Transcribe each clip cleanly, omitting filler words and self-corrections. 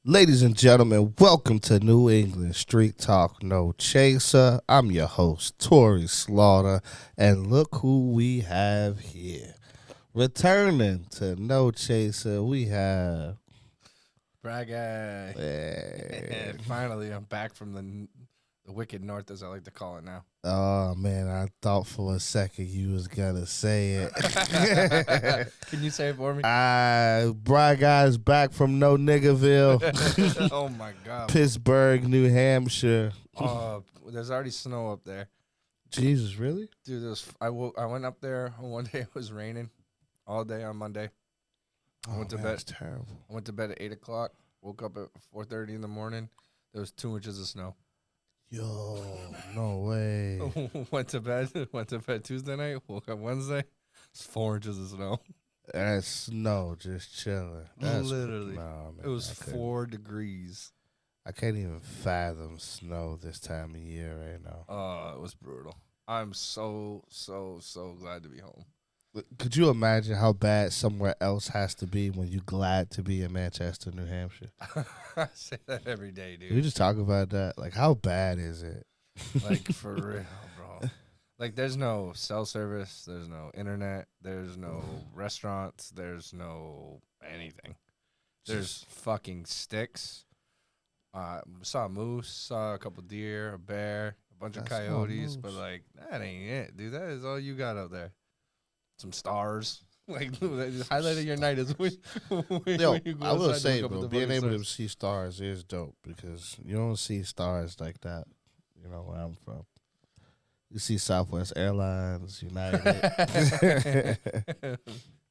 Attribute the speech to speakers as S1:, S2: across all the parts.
S1: Ladies and gentlemen, welcome to New England Street Talk No Chaser. I'm your host, Tori Slaughter, and look who we have here. Returning to No Chaser, we have.
S2: Braga.
S1: eh,
S2: Finally, I'm back from the wicked north, as I like to call it now.
S1: Oh man, I thought for a second you was gonna say it.
S2: Can you say it for me?
S1: Bry Guy's back from No Niggerville,
S2: Oh my God.
S1: Pittsburgh, New Hampshire.
S2: There's already snow up there,
S1: Jesus, really?
S2: dude. I went up there one day. It was raining all day on Monday. I went to bed.
S1: That's terrible.
S2: I went to bed at 8:00. Woke up at 4:30 in the morning. There was 2 inches of snow.
S1: Yo, no way.
S2: Went to bed. Went to bed Tuesday night. Woke up Wednesday. It's 4 inches of snow.
S1: That's snow just chilling. That's
S2: Literally.
S1: Nah, man,
S2: It was
S1: I couldn't-
S2: 4 degrees.
S1: I can't even fathom snow this time of year right now.
S2: Oh, it was brutal. I'm so glad to be home.
S1: Could you imagine how bad somewhere else has to be when you're glad to be in Manchester, New Hampshire?
S2: I say that every day,
S1: We
S2: dude.
S1: just talk about that. Like, how bad is it?
S2: Like, for real, bro. Like, there's no cell service. There's no internet. There's no restaurants. There's no anything. There's fucking sticks. Saw a moose. Saw a couple deer, a bear, a bunch of
S1: That's not a
S2: coyotes. But,
S1: moose.
S2: like, that ain't it, dude. That is all you got up there. Some stars. Like, the highlight of your night is when
S1: Yo,
S2: you go
S1: I will
S2: outside
S1: say,
S2: to look up
S1: bro,
S2: at the
S1: being
S2: fucking
S1: able
S2: stars.
S1: to see stars is dope because you don't see stars like that, you know, where I'm from. You see Southwest Airlines, United.
S2: You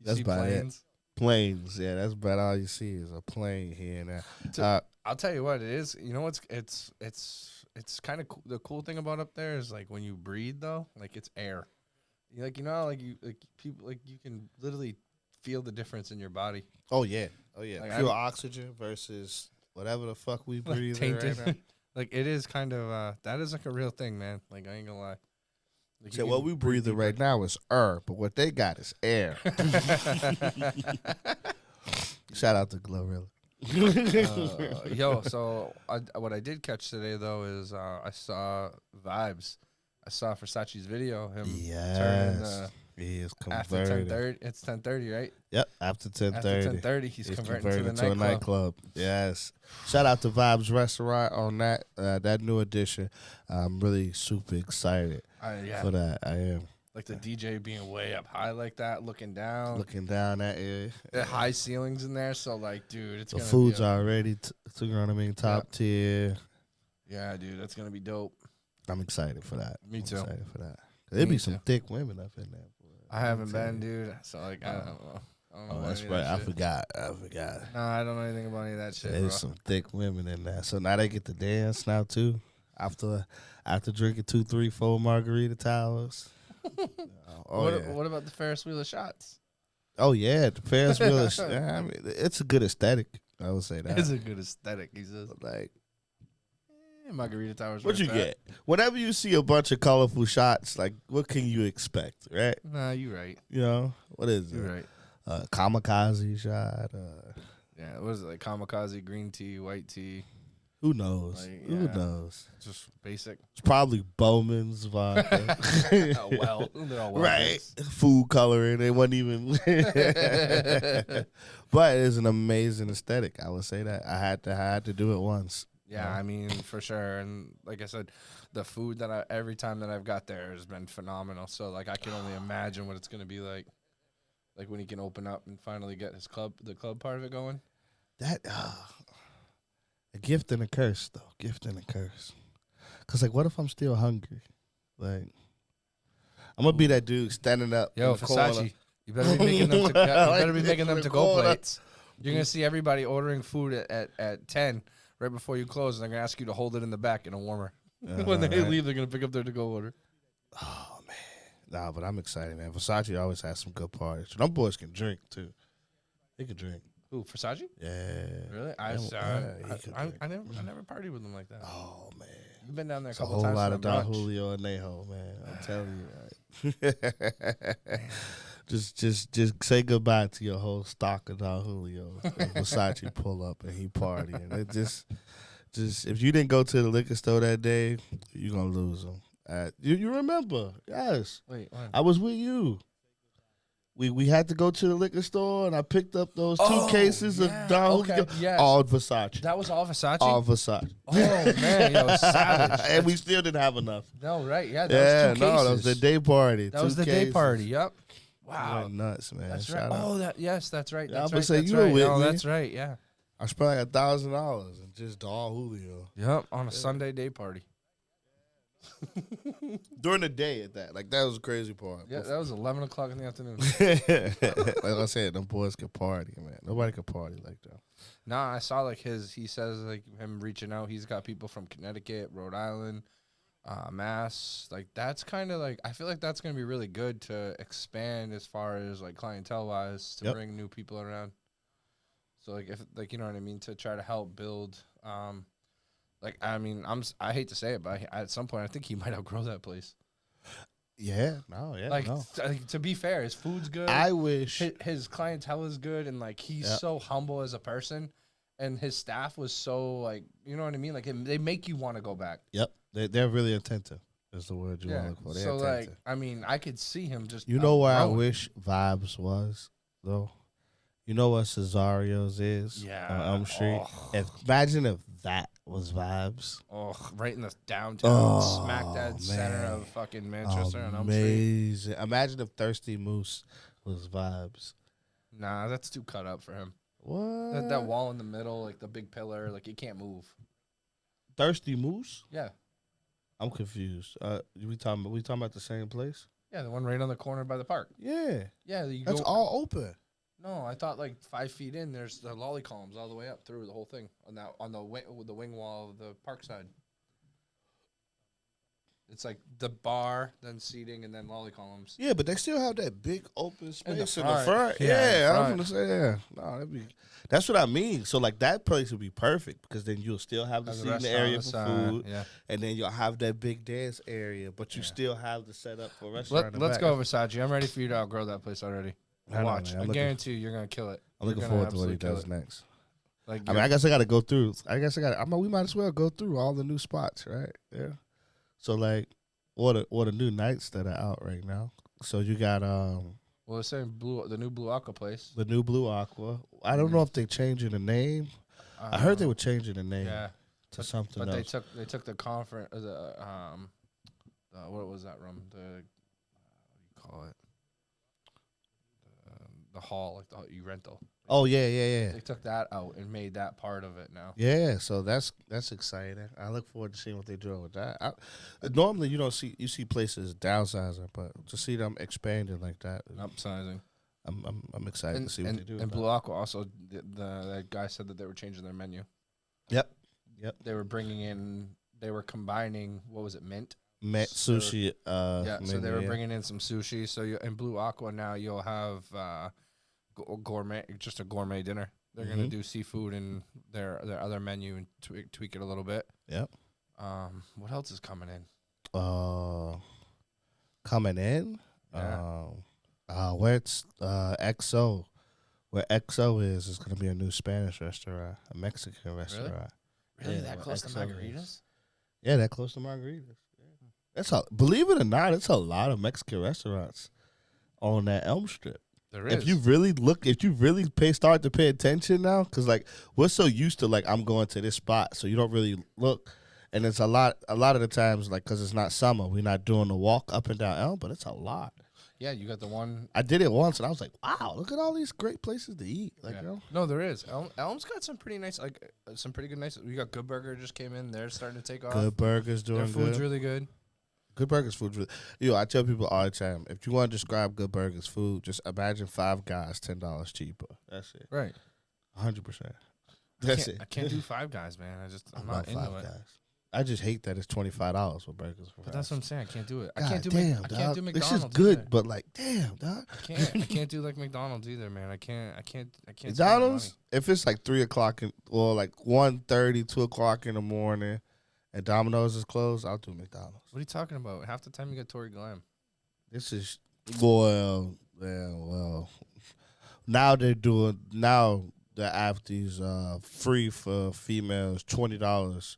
S1: That's
S2: see
S1: about it.
S2: planes?
S1: Planes, yeah, that's about all you see is a plane here and there.
S2: I'll tell you what it is. You know what's it's kind of the cool thing about up there is like when you breathe though, like it's air. How, like people like you can literally feel the difference in your body.
S1: Oh yeah,
S2: Like,
S1: pure oxygen versus whatever the fuck we
S2: Like
S1: breathe
S2: tainted.
S1: right now.
S2: Like it is kind of that is like a real thing, man. Like I ain't gonna lie. Like,
S1: So
S2: you
S1: what
S2: can
S1: we breathing right now is but what they got is air. Shout out to Glorilla.
S2: So what I did catch today though is I saw Vibes. I saw Versace's video. Him turning
S1: Yes, he is
S2: after
S1: converted.
S2: 10:30. It's 10:30, right?
S1: Yep, after 10:30.
S2: After 10:30, he's converting to the
S1: a nightclub. Yes. Shout out to Vibes Restaurant on that new addition. I'm really super excited
S2: Yeah,
S1: for that. I am
S2: like the DJ being way up high like that, looking down.
S1: looking down at it.
S2: The high ceilings in there, so like, dude, it's
S1: The
S2: gonna
S1: food's
S2: be
S1: already, you know what I mean, top tier.
S2: yeah, dude, that's gonna be dope.
S1: I'm excited for that.
S2: Me too.
S1: I'm excited for that. There'll be
S2: Me
S1: some
S2: too.
S1: thick women up in there. Boy.
S2: I haven't been, dude. So like, I don't know. I don't know
S1: Oh,
S2: about
S1: that's
S2: any of
S1: right.
S2: that
S1: I
S2: shit.
S1: forgot.
S2: Nah, I don't know anything about any of that shit, bro.
S1: There's some thick women in there. So now they get to dance now too. After drinking 2, 3, 4 margarita towers. Oh
S2: what,
S1: yeah.
S2: what about the Ferris wheel of shots?
S1: Oh yeah. The Ferris wheel is, I mean, it's a good aesthetic. I would say that.
S2: It's a good aesthetic. He says,
S1: Like,
S2: Margarita Towers.
S1: what you get? Whenever you see a bunch of colorful shots, like what can you expect, right?
S2: Nah, you right.
S1: You know, what is
S2: You
S1: it?
S2: right.
S1: Kamikaze shot.
S2: Yeah, what is it? Like kamikaze, green tea, white tea,
S1: Who knows?
S2: Like,
S1: Who
S2: yeah.
S1: knows?
S2: just basic.
S1: It's probably Bowman's vodka.
S2: Oh, well, they're all well
S1: Right.
S2: mixed.
S1: Food coloring. They wasn't even. But it's an amazing aesthetic. I would say that. I had to do it once.
S2: Yeah, I mean, for sure. And like I said, the food that every time that I've got there has been phenomenal. So like I can only imagine what it's gonna be like when he can open up and finally get the club part of it going.
S1: That a gift and a curse, though. Gift and a curse. Cause like, what if I'm still hungry? Like, I'm gonna be that dude standing up.
S2: Yo,
S1: in the corner.
S2: Versace, you better be making them. You better be making them
S1: In the
S2: to go
S1: corner.
S2: plates. You're gonna see everybody ordering food at 10 right before you close, and they're gonna ask you to hold it in the back in a warmer. When they
S1: Right.
S2: leave, they're gonna pick up their to-go order.
S1: Oh man, nah, but I'm excited, man. Versace always has some good parties. Them boys can drink too. They can drink.
S2: Who, Versace?
S1: Yeah.
S2: Really?
S1: Yeah, he could drink.
S2: I never partied with them like that.
S1: Oh man.
S2: You've been down there a
S1: It's a
S2: couple
S1: whole
S2: times.
S1: lot
S2: for
S1: of
S2: the
S1: Don
S2: brunch.
S1: Julio and Neho, man. I'm telling you. Right? Just say goodbye to your whole stock of Don Julio. And Versace pull up and he partying. It just if you didn't go to the liquor store that day, you're gonna lose them. You remember? Yes.
S2: Wait, what?
S1: I was with you. We had to go to the liquor store, and I picked up those two cases of Don Julio.
S2: Yes.
S1: All Versace.
S2: That was all Versace?
S1: All Versace.
S2: Oh, man, yo, savage.
S1: And we still didn't have enough.
S2: No, right, yeah, that was 2 cases.
S1: That was the day party.
S2: That was the day party, yep. Wow.
S1: Went nuts, man.
S2: That's
S1: Shout
S2: right.
S1: out.
S2: Oh, that's right.
S1: Yeah,
S2: That's
S1: I
S2: right.
S1: was say,
S2: That's
S1: you were
S2: right.
S1: with
S2: No,
S1: me.
S2: that's right, yeah.
S1: I spent like $1,000 and just Don Julio.
S2: Yep, on a Sunday day party.
S1: During the day at that. Like, that was a crazy part.
S2: Yeah, that was 11 o'clock in the afternoon.
S1: Like I said, them boys could party, man. Nobody could party like that.
S2: Nah, I saw like he says like him reaching out. He's got people from Connecticut, Rhode Island, Mass. Like that's kind of like, I feel like that's going to be really good to expand as far as like clientele wise to bring new people around. So like if like, you know what I mean, to try to help build, like, I mean, I hate to say it, but at some point I think he might outgrow that place.
S1: Yeah, no, yeah,
S2: Like,
S1: no.
S2: to be fair, his food's good.
S1: I wish
S2: his clientele is good, and like he's so humble as a person, and his staff was so like, you know what I mean. Like they make you want to go back.
S1: Yep, they're really attentive. Is the word you want to look for. They're
S2: So
S1: attentive.
S2: like, I mean, I could see him just.
S1: You know where I
S2: outgrowing.
S1: wish Vibes was though. You know what Cesario's is?
S2: Yeah.
S1: On Elm Street.
S2: Oh.
S1: Imagine if that was Vibes.
S2: Oh, right in the downtown,
S1: Oh,
S2: smack dab center
S1: man.
S2: of fucking Manchester on Elm Street.
S1: Amazing. Imagine if Thirsty Moose was Vibes.
S2: Nah, that's too cut up for him.
S1: What?
S2: That wall in the middle, like the big pillar, like it can't move.
S1: Thirsty Moose?
S2: Yeah,
S1: I'm confused. We talking about the same place?
S2: yeah, the one right on the corner by the park.
S1: Yeah.
S2: Yeah, you
S1: That's
S2: go.
S1: all open.
S2: No, I thought like 5 feet in, there's the lolly columns all the way up through the whole thing on the wing wall of the park side. It's like the bar, then seating, and then lolly columns.
S1: Yeah, but they still have that big open space in the
S2: front.
S1: front.
S2: Yeah,
S1: Yeah,
S2: in the
S1: I'm
S2: front.
S1: gonna say that's what I mean. So like that place would be perfect because then you'll still have the
S2: Has a
S1: seating
S2: restaurant on
S1: area
S2: the
S1: for
S2: side,
S1: food,
S2: yeah.
S1: and then you'll have that big dance area, but you still have the setup for a restaurant. in the
S2: Let's
S1: back.
S2: go, Versace. I'm ready for you to outgrow that place already.
S1: I know,
S2: Watch.
S1: man.
S2: I
S1: I'm looking-
S2: guarantee you, you're gonna kill it.
S1: I'm looking
S2: You're
S1: forward
S2: gonna
S1: to what he
S2: absolutely
S1: does
S2: kill it.
S1: next.
S2: Like,
S1: I mean, I guess I got to go through. We might as well go through all the new spots, right? Yeah. So like, what the new nights that are out right now? So you got
S2: well, they're saying the new Blue Aqua place.
S1: the new Blue Aqua. I don't know if they're changing the name. I heard they were changing the name to something
S2: but
S1: else.
S2: they took the conference, what was that room? The what do you call it? The hall, like the rental.
S1: Oh yeah.
S2: They took that out and made that part of it now.
S1: Yeah, so that's exciting. I look forward to seeing what they're doing with that. Normally you see places downsizing, but to see them expanding like that,
S2: Upsizing.
S1: I'm excited to see what they do.
S2: And Blue Aqua also, that guy said that they were changing their menu.
S1: Yep.
S2: They were combining, what was it, mint?
S1: Met
S2: So-
S1: sushi.
S2: Yeah, so they were
S1: menu,
S2: bringing in some sushi. So in Blue Aqua now you'll have gourmet, just a gourmet dinner. They're gonna do seafood in their other menu and tweak it a little bit.
S1: Yep.
S2: What else is coming in?
S1: Coming in.
S2: Yeah.
S1: Where it's XO, where XO is gonna be a new Spanish restaurant, a Mexican restaurant.
S2: Really,
S1: Yeah,
S2: that
S1: well,
S2: close to
S1: XO
S2: Margaritas?
S1: is. Yeah, that close to Margaritas. Yeah. That's believe it or not, it's a lot of Mexican restaurants on that Elm Strip.
S2: There is.
S1: If you really start to pay attention now, because like we're so used to like I'm going to this spot, so you don't really look. And it's a lot of the times like because it's not summer, we're not doing the walk up and down Elm, but it's a lot.
S2: Yeah, you got the one.
S1: I did it once, and I was like, "Wow, look at all these great places to eat!" Like,
S2: Yeah.
S1: you know,
S2: No, there is. Elm's got some pretty nice, some pretty good nice. We got Good Burger just came in. They're starting to take off.
S1: Good Burgers
S2: Their
S1: doing
S2: food's
S1: good.
S2: really good.
S1: Good Burgers food's really. I tell people all the time, if you want to describe Good Burgers food, just imagine Five Guys $10 cheaper. That's it,
S2: Right.
S1: 100%. That's it.
S2: I can't do Five Guys, man. I'm not into
S1: Five
S2: it.
S1: Guys. I just hate that it's $25 for burgers.
S2: But that's what I'm saying. I can't do it. I
S1: God
S2: can't do.
S1: damn,
S2: I
S1: dog.
S2: can't do
S1: This
S2: McDonald's.
S1: is good,
S2: either.
S1: but like, damn, dog.
S2: I can't do like McDonald's either, man. I can't. spend the
S1: McDonald's,
S2: money.
S1: if it's like 3 o'clock or like 1:30, 2 o'clock in the morning, and Domino's is closed, I'll do McDonald's.
S2: What are you talking about? Half the time you got Tory Glam.
S1: This is well, Yeah, well, now they're doing now the afties free for females, $20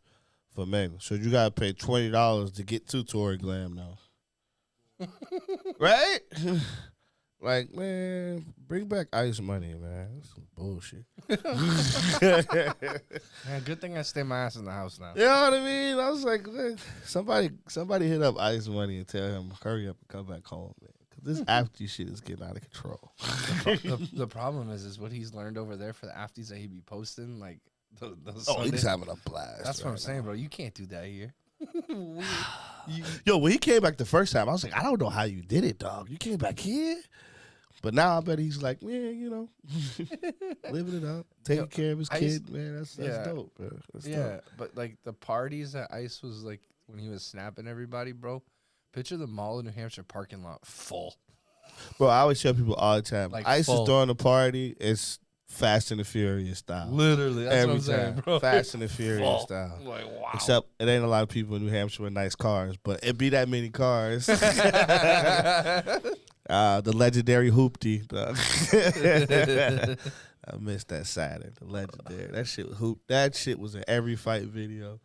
S1: for men. So you gotta pay $20 to get to Tory Glam now. Right? Like, man, bring back ice money, man. That's some bullshit.
S2: Man, good thing I stay my ass in the house now.
S1: You know what I mean? I was like, man, somebody hit up Ice Money and tell him hurry up and come back home, man. Cause this after shit is getting out of control.
S2: The problem is what he's learned over there for the afties that he be posting, like the
S1: Oh, he's
S2: Sunday.
S1: having a blast.
S2: That's what I'm
S1: right
S2: saying,
S1: now.
S2: bro. You can't do that here.
S1: Yo, when he came back the first time, I was like, I don't know how you did it, dog. You came back here? But now I bet he's like, man, you know, living it up, taking care of his kid, man. That's dope, bro. That's dope.
S2: But like the parties that Ice was like when he was snapping everybody, bro. Picture the mall in New Hampshire parking lot full.
S1: Bro, I always tell people all the time,
S2: Like
S1: Ice
S2: full.
S1: is throwing the party. It's Fast and the Furious style.
S2: Literally, that's
S1: Every
S2: what I'm saying,
S1: time.
S2: bro.
S1: Fast and the
S2: It's
S1: Furious
S2: full.
S1: style.
S2: Like wow.
S1: Except it ain't a lot of people in New Hampshire with nice cars, but it be that many cars. The legendary Hoopty. I missed that Saturn. The legendary. That shit was hoop. That shit was in every fight video.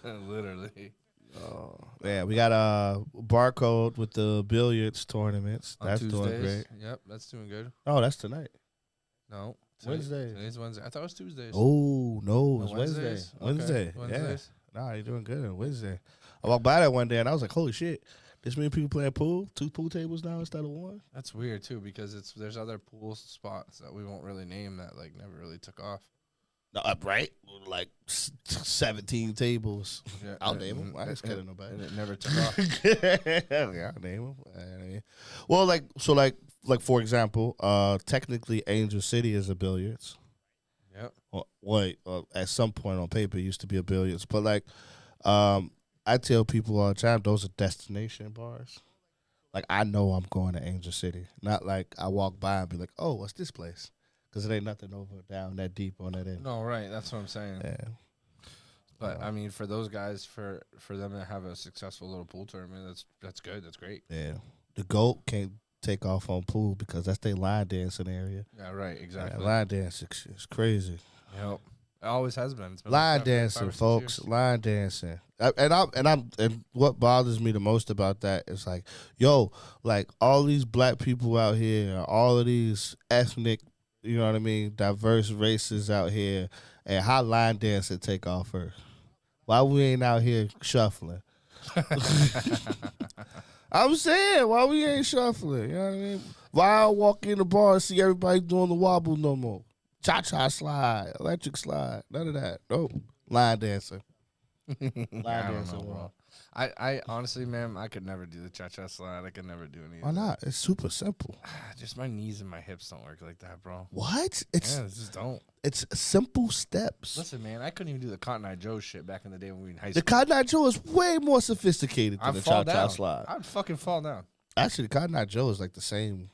S2: Literally.
S1: Oh man, we got a Barcode with the billiards tournaments.
S2: On
S1: That's
S2: Tuesdays.
S1: doing great.
S2: Yep, that's doing good.
S1: Oh, that's tonight.
S2: No.
S1: Wednesday.
S2: Today's Wednesday. I thought it was Tuesdays.
S1: Oh no, it's
S2: Wednesdays?
S1: Wednesday. Wednesday.
S2: Okay. Wednesdays.
S1: Yeah. Nah, you're doing good on Wednesday. I walked by that one day and I was like, holy shit. This many people playing pool? 2 pool tables now instead of 1?
S2: That's weird too because there's other pool spots that we won't really name that like never really took off.
S1: No, right? Like 17 tables.
S2: Yeah,
S1: I'll name them. I ain't scared of nobody.
S2: And it never took off.
S1: Yeah, I'll name them. Well, like for example, technically Angel City is a billiards.
S2: Yep.
S1: Wait, at some point on paper it used to be a billiards, but like, I tell people all the time those are destination bars. Like I know I'm going to Angel City, not like I walk by and be like, oh, what's this place? Because it ain't nothing over down that deep on that end.
S2: No, right. That's what I'm saying.
S1: Yeah.
S2: But I mean, for those guys, for them to have a successful little pool tournament, that's good. That's great.
S1: Yeah. The GOAT can't take off on pool because that's their line dancing area.
S2: Yeah, right. Exactly.
S1: Yeah, line dancing is crazy.
S2: Yep. It always has been. It's been
S1: Line
S2: like that for
S1: dancing,
S2: 5 or 6
S1: folks.
S2: years.
S1: Line dancing. And what bothers me the most about that is like, yo, like all these black people out here, all of these ethnic, you know what I mean, diverse races out here, and how line dancing take off first. Why we ain't out here shuffling? I'm saying, why we ain't shuffling? You know what I mean? Why I walk in the bar and see everybody doing the wobble no more? Cha-cha slide, electric slide, none of that. Nope. Line dancing.
S2: I
S1: Line
S2: don't
S1: dancing.
S2: know, bro. I honestly, man, I could never do the cha-cha slide. I could never do any.
S1: Why not? It's super simple.
S2: Just my knees and my hips don't work like that, bro.
S1: What?
S2: Yeah, they just don't.
S1: It's simple steps.
S2: Listen, man, I couldn't even do the Cotton Eye Joe shit back in the day when we were in high
S1: The
S2: school.
S1: Cotton Eye Joe is way more sophisticated than
S2: I'd
S1: the
S2: fall
S1: cha-cha
S2: down.
S1: slide.
S2: I'd fucking fall down.
S1: Actually, the Cotton Eye Joe is like the same.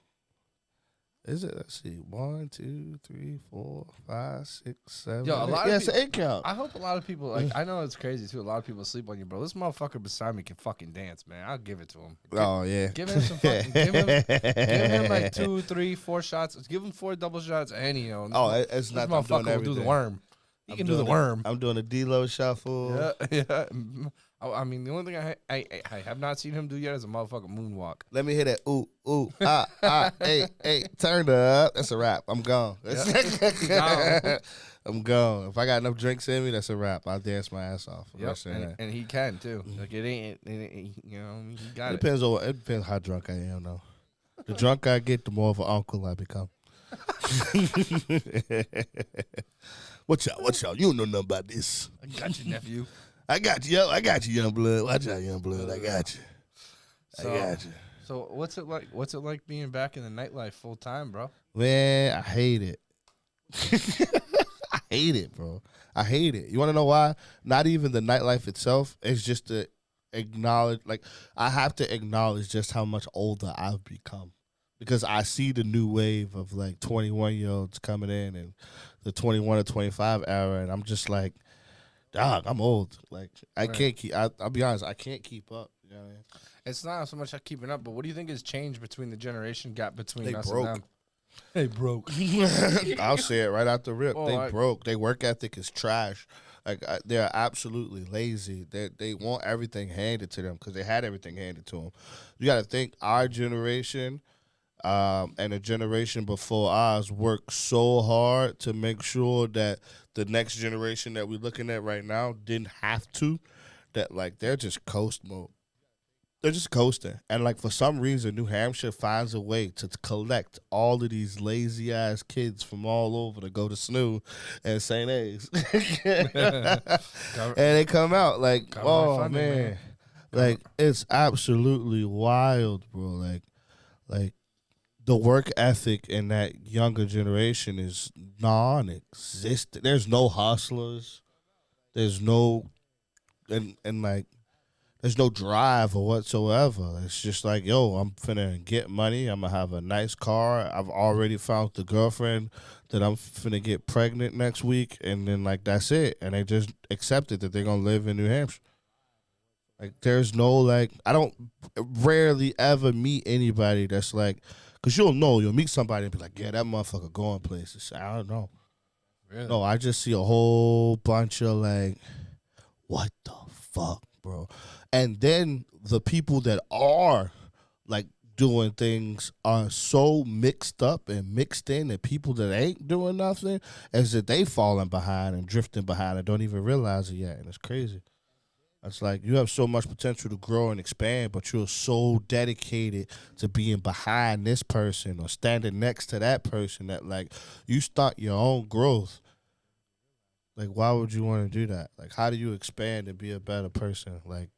S1: Is it? Let's see. 1, 2, 3, 4, 5, 6, 7.
S2: Yo, a lot of
S1: yeah, it's an
S2: peop-
S1: 8 count.
S2: I hope a lot of people like. I know it's crazy too. A lot of people sleep on you, bro. This motherfucker beside me can fucking dance, man. I'll give it to him.
S1: Oh yeah.
S2: Give him some fucking. give him like 2, 3, 4 shots. Give him 4 double shots, and you know.
S1: Oh, it's
S2: this
S1: not. I'm doing
S2: motherfucker will do the
S1: everything.
S2: worm. He
S1: I'm
S2: can do the
S1: doing
S2: worm.
S1: I'm doing a D-Lo shuffle.
S2: Yeah. I mean, the only thing I have not seen him do yet is a motherfucking moonwalk.
S1: Let me hear that. Ooh, hey, turn up. That's a wrap. I'm gone.
S2: Gone.
S1: I'm gone. If I got enough drinks in me, that's a wrap. I'll dance my ass off.
S2: Yep, and he can too. Like it ain't, you know, he got
S1: It
S2: it.
S1: depends how drunk I am, though. The drunk I get, the more of an uncle I become. What y'all? You don't know nothing about this.
S2: I got you, nephew.
S1: I got you, young blood. Watch out, young blood. I got you. I got you.
S2: So what's it like? What's it like being back in the nightlife full time, bro?
S1: Man, I hate it. I hate it, bro. I hate it. You want to know why? Not even the nightlife itself. It's just to acknowledge, like, I have to acknowledge just how much older I've become. Because I see the new wave of, like, 21-year-olds coming in and the 21 to 25 era, and I'm just like, dog, I'm old. Like, I
S2: Right.
S1: can't keep, I'll be honest, I can't keep up. You You know what I mean?
S2: It's not so much keeping up, but what do you think has changed between the generation gap between
S1: They
S2: us
S1: broke.
S2: and them? They broke.
S1: I'll say it right out the rip.
S2: Well,
S1: They broke. Their work ethic is trash. Like they're absolutely lazy. They want everything handed to them because they had everything handed to them. You got to think our generation and the generation before ours worked so hard to make sure that the next generation that we're looking at right now didn't have to. That like they're just coast mode. They're just coasting. And like for some reason, New Hampshire finds a way to collect all of these lazy ass kids from all over to go to SNU and St. A's. And they come out like,
S2: Government
S1: oh
S2: funding,
S1: man. Like it's absolutely wild, bro. Like the work ethic in that younger generation is non-existent. There's no hustlers. There's no and like there's no drive or whatsoever. It's just like, yo, I'm finna get money. I'm gonna have a nice car. I've already found the girlfriend that I'm finna get pregnant next week, and then like that's it. And they just accepted that they're gonna live in New Hampshire. Like there's no like I don't rarely ever meet anybody that's like, cause you'll meet somebody and be like, yeah, that motherfucker going places. I don't know.
S2: Really?
S1: No, I just see a whole bunch of like, what the fuck, bro? And then the people that are like doing things are so mixed up and mixed in, and people that ain't doing nothing as that they falling behind and drifting behind and don't even realize it yet. And it's crazy. It's like you have so much potential to grow and expand, but you're so dedicated to being behind this person or standing next to that person that like you stunt your own growth. Like, why would you want to do that? Like, how do you expand and be a better person? Like,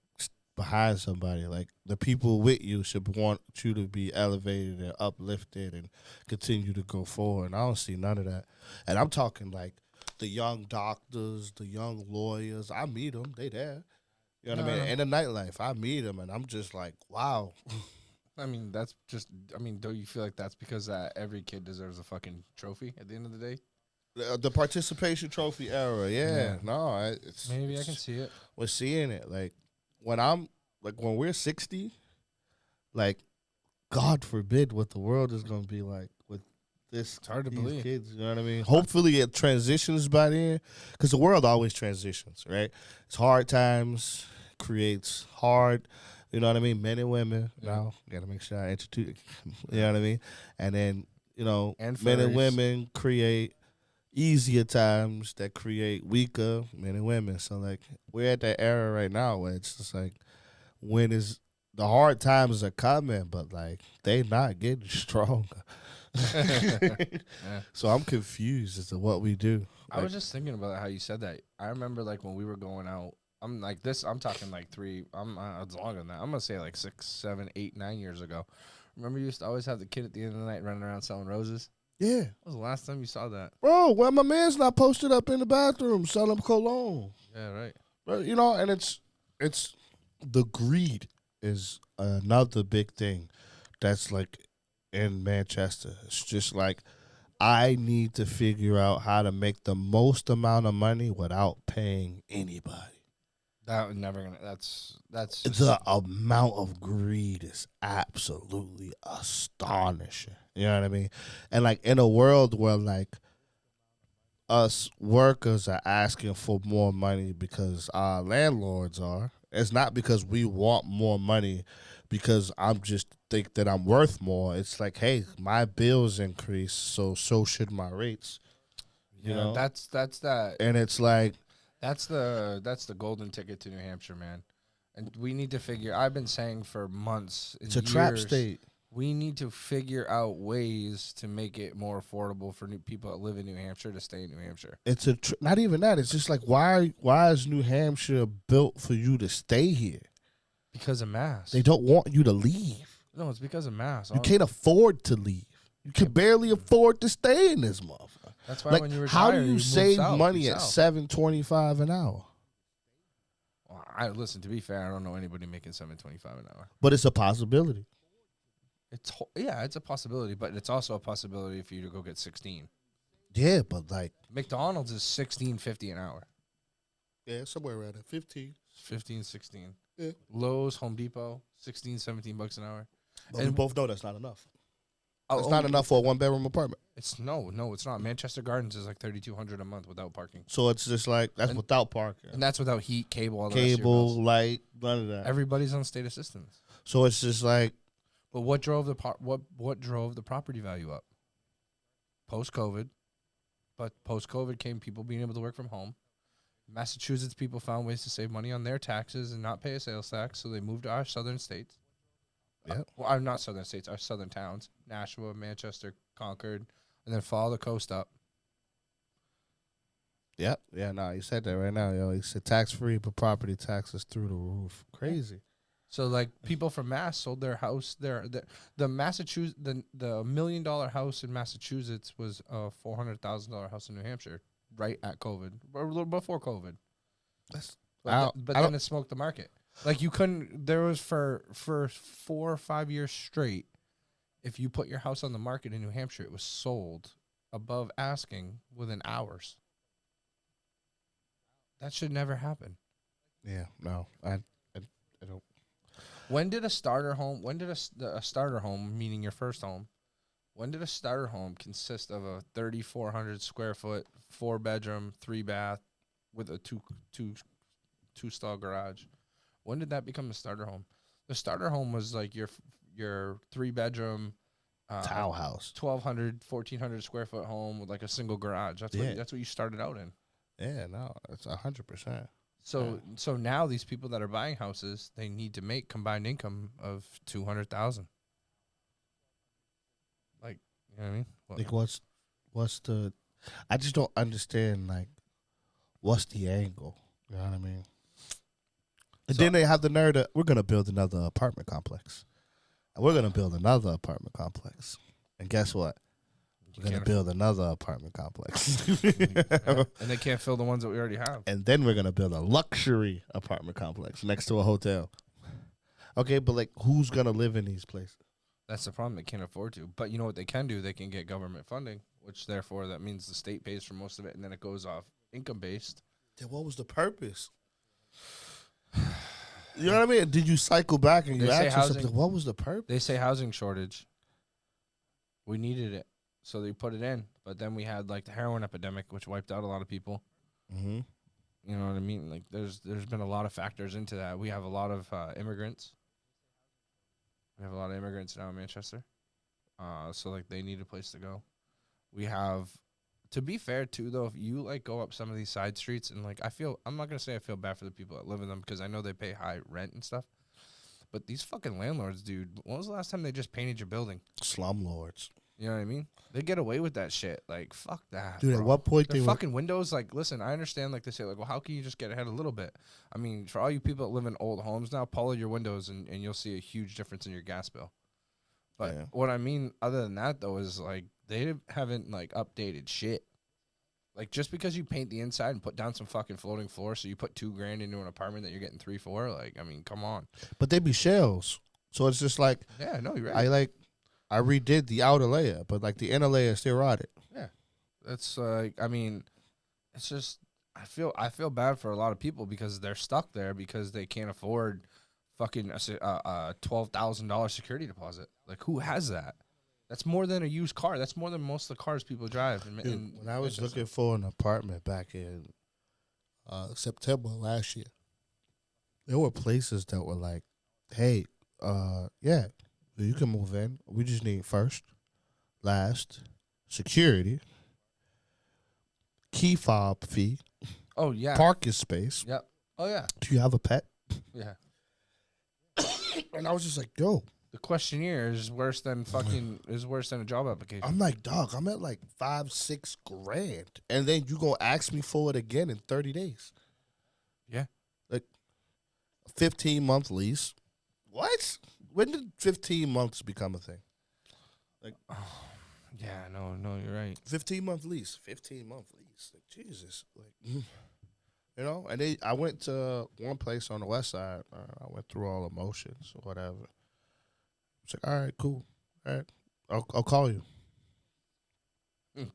S1: behind somebody, like the people with you should want you to be elevated and uplifted and continue to go forward. And I don't see none of that. And I'm talking like the young doctors, the young lawyers. I meet them; they there. You know what I mean? In the nightlife, I meet them, and I'm just like, wow.
S2: I mean, that's just. I mean, don't you feel like that's because every kid deserves a fucking trophy at the end of the day?
S1: The participation trophy era, yeah. No, it's
S2: Maybe I can see it.
S1: We're seeing it. Like when we're 60, like God forbid what the world is gonna be like with this.
S2: It's hard to
S1: these
S2: believe.
S1: kids. You know what I mean? Hopefully it transitions by then, because the world always transitions, right? It's hard times creates hard. You know what I mean? Men and women. Now gotta make sure I introduce. You know what I mean? And then
S2: And
S1: men and
S2: furries.
S1: women create easier times that create weaker men and women. So like we're at that era right now where it's just like when is the hard times are coming, but like they not getting stronger. So I'm confused as to what we do.
S2: I was just thinking about how you said that. I remember like when we were going out. I'm like this. I'm talking like it's longer than that. I'm gonna say like 6, 7, 8, 9 years ago. Remember, you used to always have the kid at the end of the night running around selling roses.
S1: Yeah.
S2: When was the last time you saw that?
S1: Bro, well, my man's not posted up in the bathroom selling cologne.
S2: Yeah, right.
S1: But, and it's the greed is another big thing that's like in Manchester. It's just like I need to figure out how to make the most amount of money without paying anybody.
S2: That was never gonna. That's just,
S1: The amount of greed is absolutely astonishing. You know what I mean? And like in a world where like us workers are asking for more money because our landlords are, it's not because we want more money because I'm just think that I'm worth more. It's like, hey, my bills increase, so should my rates. You know?
S2: That's that.
S1: And it's like
S2: That's the golden ticket to New Hampshire, man. And we need to figure. I've been saying for months.
S1: it's a trap state.
S2: We need to figure out ways to make it more affordable for new people that live in New Hampshire to stay in New Hampshire.
S1: It's not even that. It's just like why is New Hampshire built for you to stay here?
S2: Because of mass.
S1: They don't want you to leave.
S2: No, it's because of mass.
S1: You can't afford to leave. You can barely afford to stay in this motherfucker.
S2: That's why
S1: Like,
S2: when you retire,
S1: how do you
S2: move
S1: save
S2: south,
S1: money
S2: you're
S1: at
S2: south.
S1: $7.25 an hour?
S2: Well, I listen. To be fair, I don't know anybody making $7.25 an hour.
S1: But it's a possibility.
S2: It's a possibility, but it's also a possibility for you to go get 16.
S1: Yeah, but like
S2: McDonald's is $16.50 an hour.
S1: somewhere around there, 15.
S2: 15, 16.
S1: Yeah.
S2: Lowe's, Home Depot, 16, 17 bucks an hour.
S1: But we
S2: And-
S1: both know that's not enough.
S2: Oh,
S1: It's not enough for a 1-bedroom apartment.
S2: It's no, it's not. Manchester Gardens is like $3,200 a month without parking,
S1: So it's just like that's
S2: And-
S1: without parking,
S2: and that's without heat, cable, all the rest of your
S1: cable,
S2: bills.
S1: light, none of that.
S2: Everybody's on state assistance.
S1: So it's just like
S2: But what drove what drove the property value up? Post COVID, but post COVID came people being able to work from home. Massachusetts people found ways to save money on their taxes and not pay a sales tax, so they moved to our southern states.
S1: Yep.
S2: Well, our not southern states, our southern towns: Nashua, Manchester, Concord, and then follow the coast up.
S1: Yep. Yeah, no, you said that right now, yo. You said tax free, but property taxes through the roof. Crazy.
S2: So like people from Mass sold their house. The Massachusetts the $1 million house in Massachusetts was a $400,000 house in New Hampshire right at COVID or a little before COVID.
S1: That's
S2: But then it smoked the market. Like you couldn't. There was for 4 or 5 years straight. If you put your house on the market in New Hampshire, it was sold above asking within hours. That should never happen.
S1: yeah, no, I don't.
S2: When did a starter home? When did a starter home, meaning your first home, when did a starter home consist of a 3,400 square foot, 4-bedroom, 3-bath, with a two stall garage? When did that become a starter home? The starter home was like your 3-bedroom,
S1: Towel house.
S2: 1,200, 1,400 square foot home with like a single garage. That's what you started out in.
S1: Yeah, no, it's 100%.
S2: So now these people that are buying houses, they need to make combined income of 200,000. Like, you know what I mean?
S1: Like, what's the? I just don't understand. Like, what's the angle? You know what I mean? And
S2: So-
S1: then they have the nerve that we're gonna build another apartment complex. And we're gonna build another apartment complex. And guess what? We're gonna
S2: can't
S1: build another apartment complex.
S2: and they can't fill the ones that we already have.
S1: And then we're gonna build a luxury apartment complex next to a hotel. Okay, but like, who's gonna live in these places?
S2: That's the problem. They can't afford to. But you know what they can do? They can get government funding, which therefore that means the state pays for most of it, and then it goes off income based.
S1: Then what was the purpose? You know what I mean? Did you cycle back and you
S2: They say
S1: ask yourself,
S2: housing-
S1: what was the purpose?
S2: They say housing shortage. We needed it, so they put it in. But then we had like the heroin epidemic, which wiped out a lot of people.
S1: Mm-hmm.
S2: You know what I mean? Like there's been a lot of factors into that. We have a lot of immigrants. We have a lot of immigrants now in Manchester. So like they need a place to go. We have, to be fair too though, if you like go up some of these side streets and like I'm not gonna say I feel bad for the people that live in them because I know they pay high rent and stuff. But these fucking landlords, dude, when was the last time they just painted your building?
S1: Slumlords.
S2: You know what I mean? They get away with that shit. Like, fuck that.
S1: Dude, at
S2: bro.
S1: what point
S2: Their
S1: they were
S2: fucking windows, like, listen, I understand, like, they say, like, well, how can you just get ahead a little bit? I mean, for all you people that live in old homes now, follow your windows and you'll see a huge difference in your gas bill. But
S1: Yeah.
S2: what I mean, other than that, though, is, like, they haven't, like, updated shit. Like, just because you paint the inside and put down some fucking floating floor, so you put $2,000 into an apartment that you're getting 3 for, like, I mean, come on.
S1: But they be shells. So it's just like
S2: Yeah, no, you're right.
S1: I redid the outer layer, but like the inner layer is still rotted.
S2: It's like, I mean, it's just I feel bad for a lot of people because they're stuck there because they can't afford fucking a $12,000 security deposit. Like, who has that? That's more than a used car. That's more than most of the cars people drive.
S1: Dude, when I was looking for an apartment back in September last year, there were places that were like, hey, yeah, you can move in. We just need first, last, security, key fob fee,
S2: oh yeah,
S1: parking space.
S2: yep, oh yeah,
S1: Do you have a pet?
S2: yeah.
S1: And I was just like, yo,
S2: The questionnaire is worse than a job application.
S1: I'm like, dog, I'm at like 5-6 grand. And then you gonna ask me for it again in 30 days.
S2: Yeah.
S1: Like 15-month lease. What? When did 15 months become a thing?
S2: Yeah, no, you're right.
S1: 15-month lease. 15-month lease. Like, Jesus. Like, you know? And I went to one place on the west side. I went through all the motions or whatever. It's like, all right, cool. All right. I'll call you.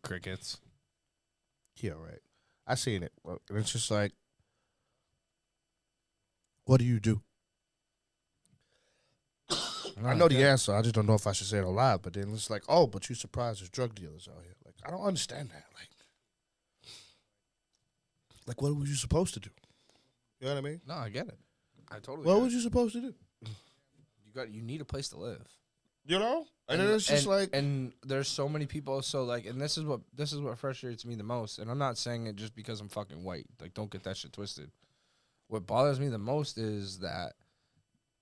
S2: Crickets.
S1: Yeah, right. I seen it. And it's just like, what do you do? I know the answer. I just don't know if I should say it aloud. But then it's like, oh, but you surprised there's drug dealers out here. Like, I don't understand that. Like what were you supposed to do? You know what I mean?
S2: No, I get it. I totally.
S1: What
S2: get
S1: was you supposed to do?
S2: You need a place to live.
S1: You know, and then it's just like,
S2: and there's so many people. So like, and this is what frustrates me the most. And I'm not saying it just because I'm fucking white. Like, don't get that shit twisted. What bothers me the most is that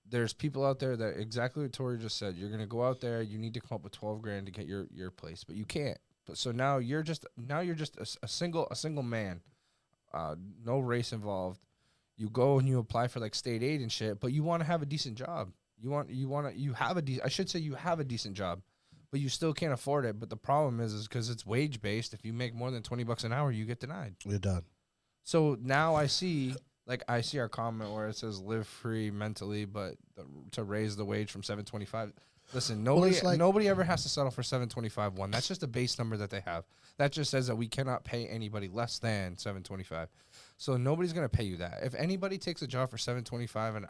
S2: there's people out there that exactly what Tori just said. You're gonna go out there. You need to come up with 12 grand to get your place, but you can't. But so now you're just a single man, no race involved. You go and you apply for like state aid and shit, but you want to have a decent job. You have a decent job, but you still can't afford it. But the problem is because it's wage based. If you make more than $20 an hour, you get denied.
S1: You're done.
S2: So now I see our comment where it says live free mentally, but to raise the wage from $7.25. Listen, nobody ever has to settle for $7.25. That's just a base number that they have. That just says that we cannot pay anybody less than $7.25. So nobody's gonna pay you that. If anybody takes a job for $7.25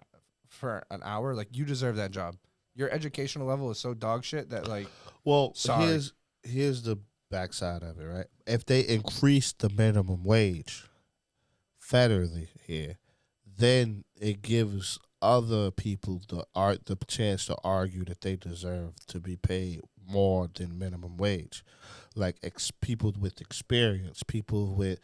S2: for an hour, like, you deserve that job. Your educational level is so dog shit that, like,
S1: well,
S2: sorry.
S1: here's the backside of it, right? If they increase the minimum wage federally here, then it gives other people the chance to argue that they deserve to be paid more than minimum wage, like people with experience, people with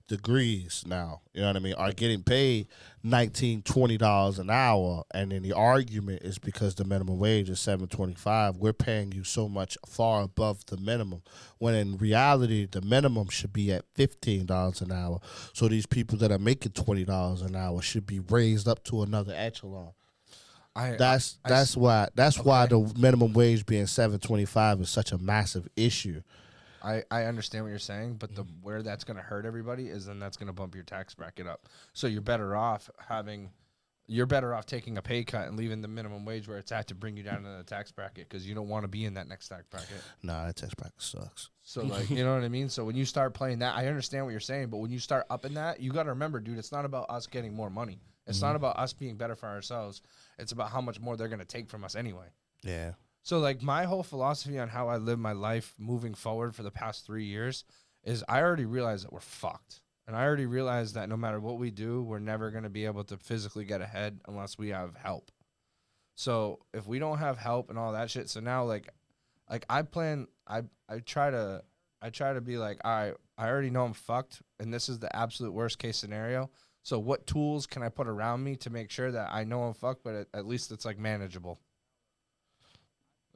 S1: degrees now, you know what I mean, are getting paid $19, $20 an hour, and then the argument is because the minimum wage is $7.25. We're paying you so much far above the minimum, when in reality the minimum should be at $15 an hour. So these people that are making $20 an hour should be raised up to another echelon. That's why the minimum wage being $7.25 is such a massive issue.
S2: I understand what you're saying, but where that's going to hurt everybody is then that's going to bump your tax bracket up. So you're better off taking a pay cut and leaving the minimum wage where it's at to bring you down to the tax bracket, because you don't want to be in that next tax bracket.
S1: Nah, that tax bracket sucks.
S2: So, like, you know what I mean? So when you start playing that, I understand what you're saying, but when you start upping that, you got to remember, dude, it's not about us getting more money. It's not about us being better for ourselves. It's about how much more they're going to take from us anyway.
S1: Yeah.
S2: So, like, my whole philosophy on how I live my life moving forward for the past 3 years is I already realized that we're fucked. And I already realized that no matter what we do, we're never going to be able to physically get ahead unless we have help. So if we don't have help and all that shit, so now, like I try to be like, all right, I already know I'm fucked, and this is the absolute worst case scenario. So what tools can I put around me to make sure that I know I'm fucked, but at least it's, like, manageable?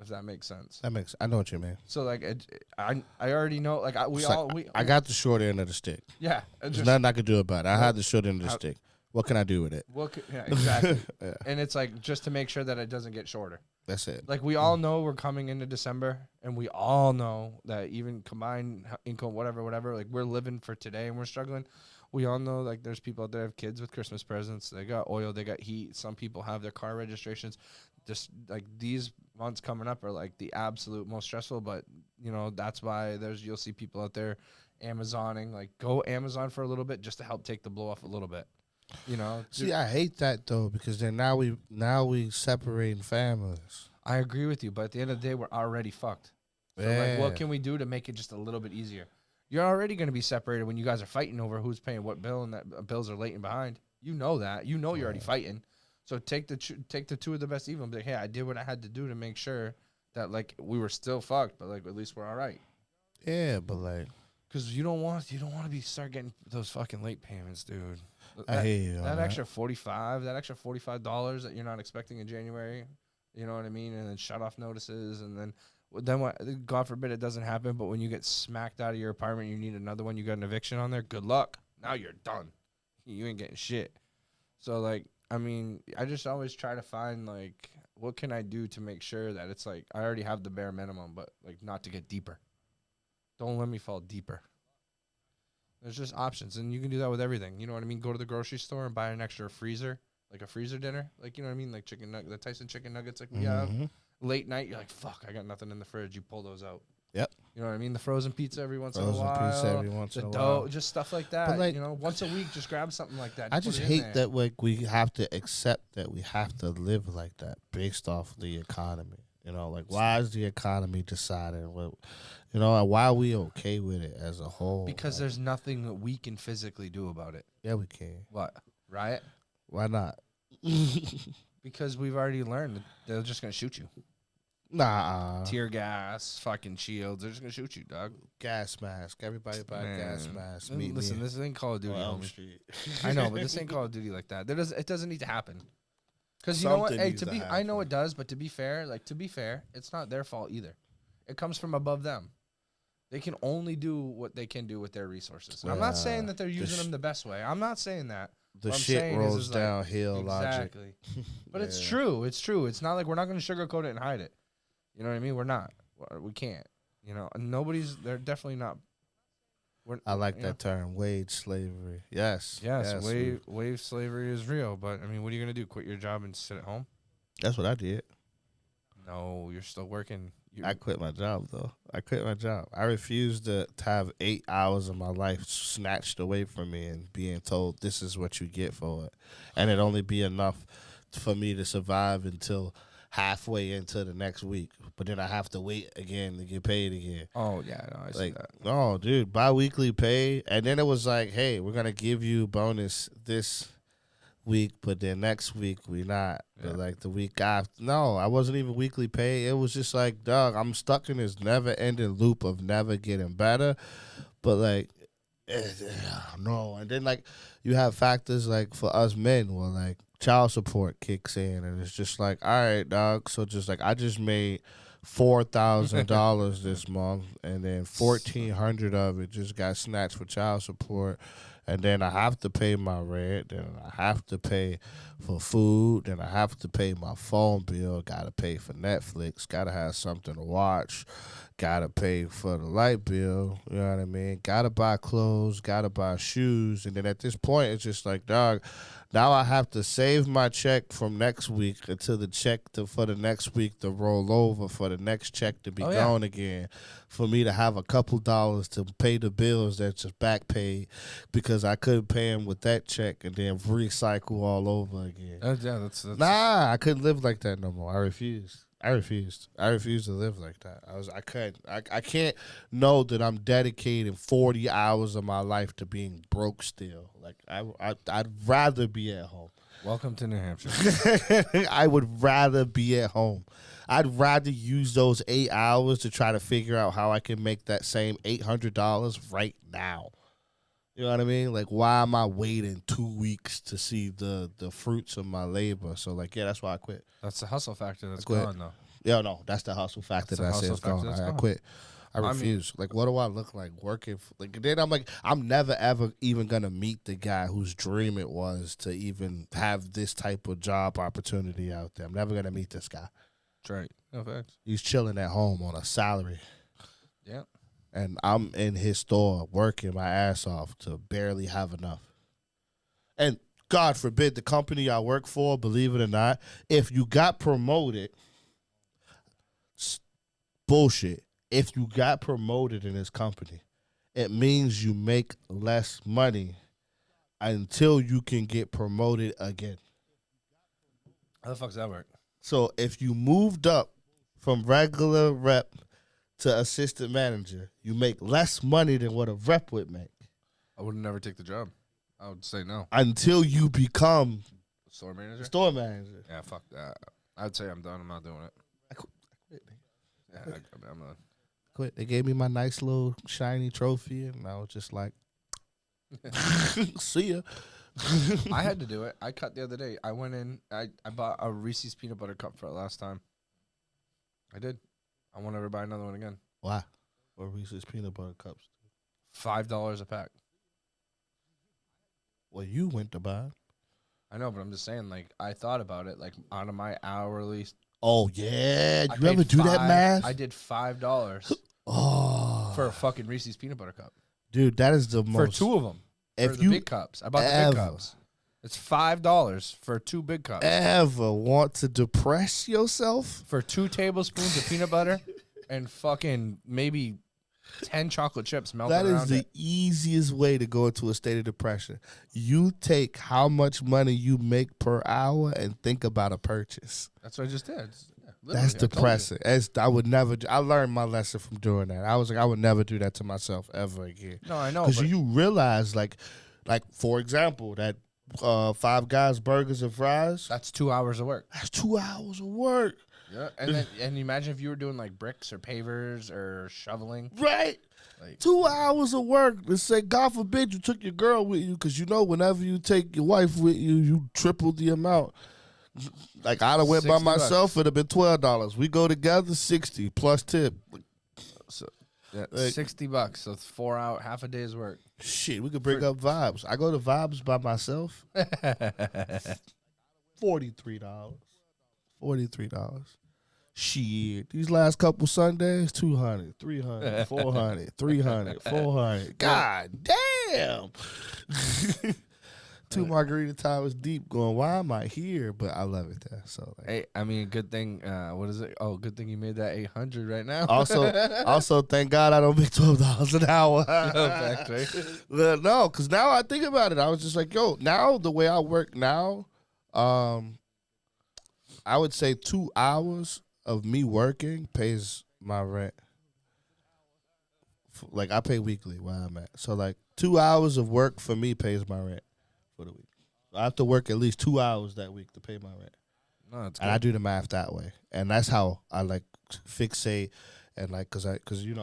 S2: If that makes sense.
S1: I know what you mean.
S2: So, like, I already know, like,
S1: I got the short end of the stick.
S2: Yeah.
S1: There's nothing I could do about it. I had the short end of the stick. What can I do with it?
S2: Yeah, exactly.
S1: Yeah.
S2: And it's like, just to make sure that it doesn't get shorter.
S1: That's it.
S2: Like, we all know we're coming into December, and we all know that even combined income, whatever, like, we're living for today and we're struggling. We all know, like, there's people out there that have kids with Christmas presents. They got oil, they got heat. Some people have their car registrations. Just, like, these months coming up are, like, the absolute most stressful. But, you know, that's why you'll see people out there Amazoning. Like, go Amazon for a little bit just to help take the blow off a little bit. You know?
S1: See, I hate that, though, because then now we separating families.
S2: I agree with you, but at the end of the day, we're already fucked. So, like, what can we do to make it just a little bit easier? You're already going to be separated when you guys are fighting over who's paying what bill, and that bills are late and behind. You know that. You know you're already fighting. So take the two of the best evil and be like, hey, I did what I had to do to make sure that, like, we were still fucked, but, like, at least we're all right.
S1: Yeah, but, like,
S2: because you don't want to start getting those fucking late payments, dude.
S1: I hear you.
S2: That extra $45 that you're not expecting in January, you know what I mean? And then shut off notices, and then what? God forbid it doesn't happen. But when you get smacked out of your apartment, you need another one. You got an eviction on there. Good luck. Now you're done. You ain't getting shit. So, like, I mean, I just always try to find, like, what can I do to make sure that it's like I already have the bare minimum, but, like, not to get deeper. Don't let me fall deeper. There's just options, and you can do that with everything. You know what I mean? Go to the grocery store and buy an extra freezer, like a freezer dinner. Like, you know what I mean? Like the Tyson chicken nuggets like we have. Late night, you're like, fuck, I got nothing in the fridge. You pull those out.
S1: Yep.
S2: You know what I mean? The frozen pizza every once in a
S1: Frozen
S2: while.
S1: pizza every once
S2: The
S1: in a
S2: dough,
S1: while.
S2: just stuff like that.
S1: But, like,
S2: you know, once a week, just grab something like that.
S1: I
S2: put
S1: just
S2: it in
S1: hate
S2: there.
S1: that like we have to accept that we have to live like that based off the economy. You know, like why is the economy deciding what, you know, and why are we okay with it as a whole?
S2: Because
S1: Like,
S2: there's nothing that we can physically do about it.
S1: yeah, we can.
S2: What? Riot?
S1: Why not?
S2: Because we've already learned that they're just gonna shoot you.
S1: Nah,
S2: Tear gas, fucking shields. They're just gonna shoot you, dog.
S1: gas mask. Everybody buy a gas
S2: Man.
S1: mask.
S2: Listen, this ain't Call of Duty,
S1: on Elm
S2: homie.
S1: Street.
S2: I know, but this ain't Call of Duty like that. It doesn't need to happen. Because you know what?
S1: Something
S2: Hey,
S1: needs to
S2: I know
S1: happen.
S2: it does, but to be fair, it's not their fault either. It comes from above them. They can only do what they can do with their resources. I'm not saying that they're using them the best way. I'm not saying that.
S1: The
S2: What I'm
S1: shit
S2: saying
S1: rolls
S2: is like,
S1: downhill logic.
S2: Exactly. But it's
S1: Yeah.
S2: true. It's true. It's not like we're not going to sugarcoat it and hide it. You know what I mean? We're not. We can't. You know, they're definitely not.
S1: I like
S2: you know.
S1: that term, wage slavery. Yes.
S2: Yes,
S1: we-
S2: wave slavery is real. But, I mean, what are you going to do? Quit your job and sit at home?
S1: That's what I did.
S2: No, you're still working.
S1: I quit my job, though. I quit my job. I refused to have 8 hours of my life snatched away from me and being told this is what you get for it. And it'd only be enough for me to survive until halfway into the next week. But then I have to wait again to get paid again.
S2: Oh, yeah. No, I see
S1: Like,
S2: that.
S1: no, dude, bi-weekly pay. And then it was like, hey, we're going to give you bonus this week, but then next week we not.
S2: Yeah.
S1: But like the week after, no, I wasn't even weekly pay. It was just like, dog, I'm stuck in this never-ending loop of never getting better. But like, no. And then like, you have factors like for us men, where like child support kicks in, and it's just like, all right, dog. So just like I just made $4,000 this month, and then 1,400 of it just got snatched for child support. And then I have to pay my rent, then I have to pay for food, then I have to pay my phone bill, gotta pay for Netflix, gotta have something to watch, gotta pay for the light bill, you know what I mean? Gotta buy clothes, gotta buy shoes, and then at this point it's just like, dog, now I have to save my check from next week until the check for the next week to roll over for the next check to be gone again, for me to have a couple dollars to pay the bills that's just back paid because I couldn't pay them with that check and then recycle all over again.
S2: That's
S1: Nah, I couldn't live like that no more. I refused. I refused to live like that. I couldn't. I can't know that I'm dedicating 40 hours of my life to being broke still. Like I'd rather be at home.
S2: Welcome to New Hampshire.
S1: I would rather be at home. I'd rather use those 8 hours to try to figure out how I can make that same $800 right now. You know what I mean? Like, why am I waiting 2 weeks to see the fruits of my labor? So, like, yeah, that's why I quit.
S2: That's the hustle factor that's
S1: quit.
S2: gone, though.
S1: Yeah, no, that's the hustle factor
S2: That's the
S1: that I say
S2: hustle
S1: is
S2: factor
S1: gone.
S2: that's
S1: I
S2: gone.
S1: quit. I
S2: I mean-
S1: refuse. Like, what do I look like working? Like, then I'm like, I'm never ever even gonna meet the guy whose dream it was to even have this type of job opportunity out there. I'm never gonna meet this guy.
S2: That's right. No facts.
S1: He's chilling at home on a salary,
S2: Yeah.
S1: and I'm in his store working my ass off to barely have enough. And God forbid the company I work for, believe it or not, if you got promoted, bullshit. If you got promoted in this company, it means you make less money until you can get promoted again.
S2: How the fuck's that work?
S1: So if you moved up from regular rep to assistant manager, you make less money than what a rep would make
S2: I would never take the job. I would say no.
S1: until you become
S2: Store manager?
S1: store manager.
S2: Yeah, fuck that. I'd say I'm done. I'm not doing it.
S1: I quit.
S2: Yeah, I'm not.
S1: Quit. They gave me my nice little shiny trophy, and I was just like, see ya.
S2: I had to do it. I cut the other day. I went in. I bought a Reese's peanut butter cup for it last time. I did. I won't ever buy another one again.
S1: Why? What Reese's peanut butter cups?
S2: $5 a pack.
S1: Well, you went to buy.
S2: I know, but I'm just saying. Like, I thought about it. Like, out of my hourly.
S1: Oh yeah,
S2: I
S1: you ever
S2: paid
S1: do that math?
S2: I did $5
S1: oh,
S2: for a fucking Reese's peanut butter cup
S1: dude, that is the
S2: for
S1: most.
S2: two of them.
S1: if
S2: For the
S1: you
S2: big cups, I bought the
S1: ever-
S2: big cups. It's $5 for 2 big cups.
S1: ever want to depress yourself,
S2: For 2 tablespoons of peanut butter and fucking maybe 10 chocolate chips melted
S1: That is
S2: around
S1: the
S2: it.
S1: easiest way to go into a state of depression. You take how much money you make per hour and think about a purchase.
S2: That's what I just did.
S1: That's depressing. I would never. I learned my lesson from doing that. I was like, I would never do that to myself ever again.
S2: No, I know.
S1: Because
S2: But
S1: you realize, like for example, that Five Guys burgers and fries.
S2: that's 2 hours of work.
S1: That's 2 hours of work.
S2: Yeah, and imagine if you were doing like bricks or pavers or shoveling.
S1: Right.
S2: Like
S1: 2 hours of work. Let's say, God forbid, you took your girl with you, because whenever you take your wife with you, you triple the amount. Like I'd have went by
S2: $60.
S1: myself, it'd have been $12. We go together, 60 plus tip.
S2: so, yeah,
S1: Like-
S2: $60. So it's 4 hours, half a day's work.
S1: Shit, we could bring up Vibes. I go to Vibes by myself. $43. $43. Shit, these last couple Sundays, 200, 300, 400, 300, 400. God damn. Two margarita towers deep going, why am I here? But I love it there. So like,
S2: Hey, I mean, good thing. What is it? Oh, good thing you made that 800 right now.
S1: also, thank God I don't make $12 an hour.
S2: Fact, right?
S1: No, because now I think about it, I was just like, yo, now the way I work now, I would say 2 hours of me working pays my rent. Like I pay weekly where I'm at. So like 2 hours of work for me pays my rent for the week. I have to work at least 2 hours that week to pay my rent.
S2: No, it's
S1: And I do the math that way. And that's how I like fixate and like cuz I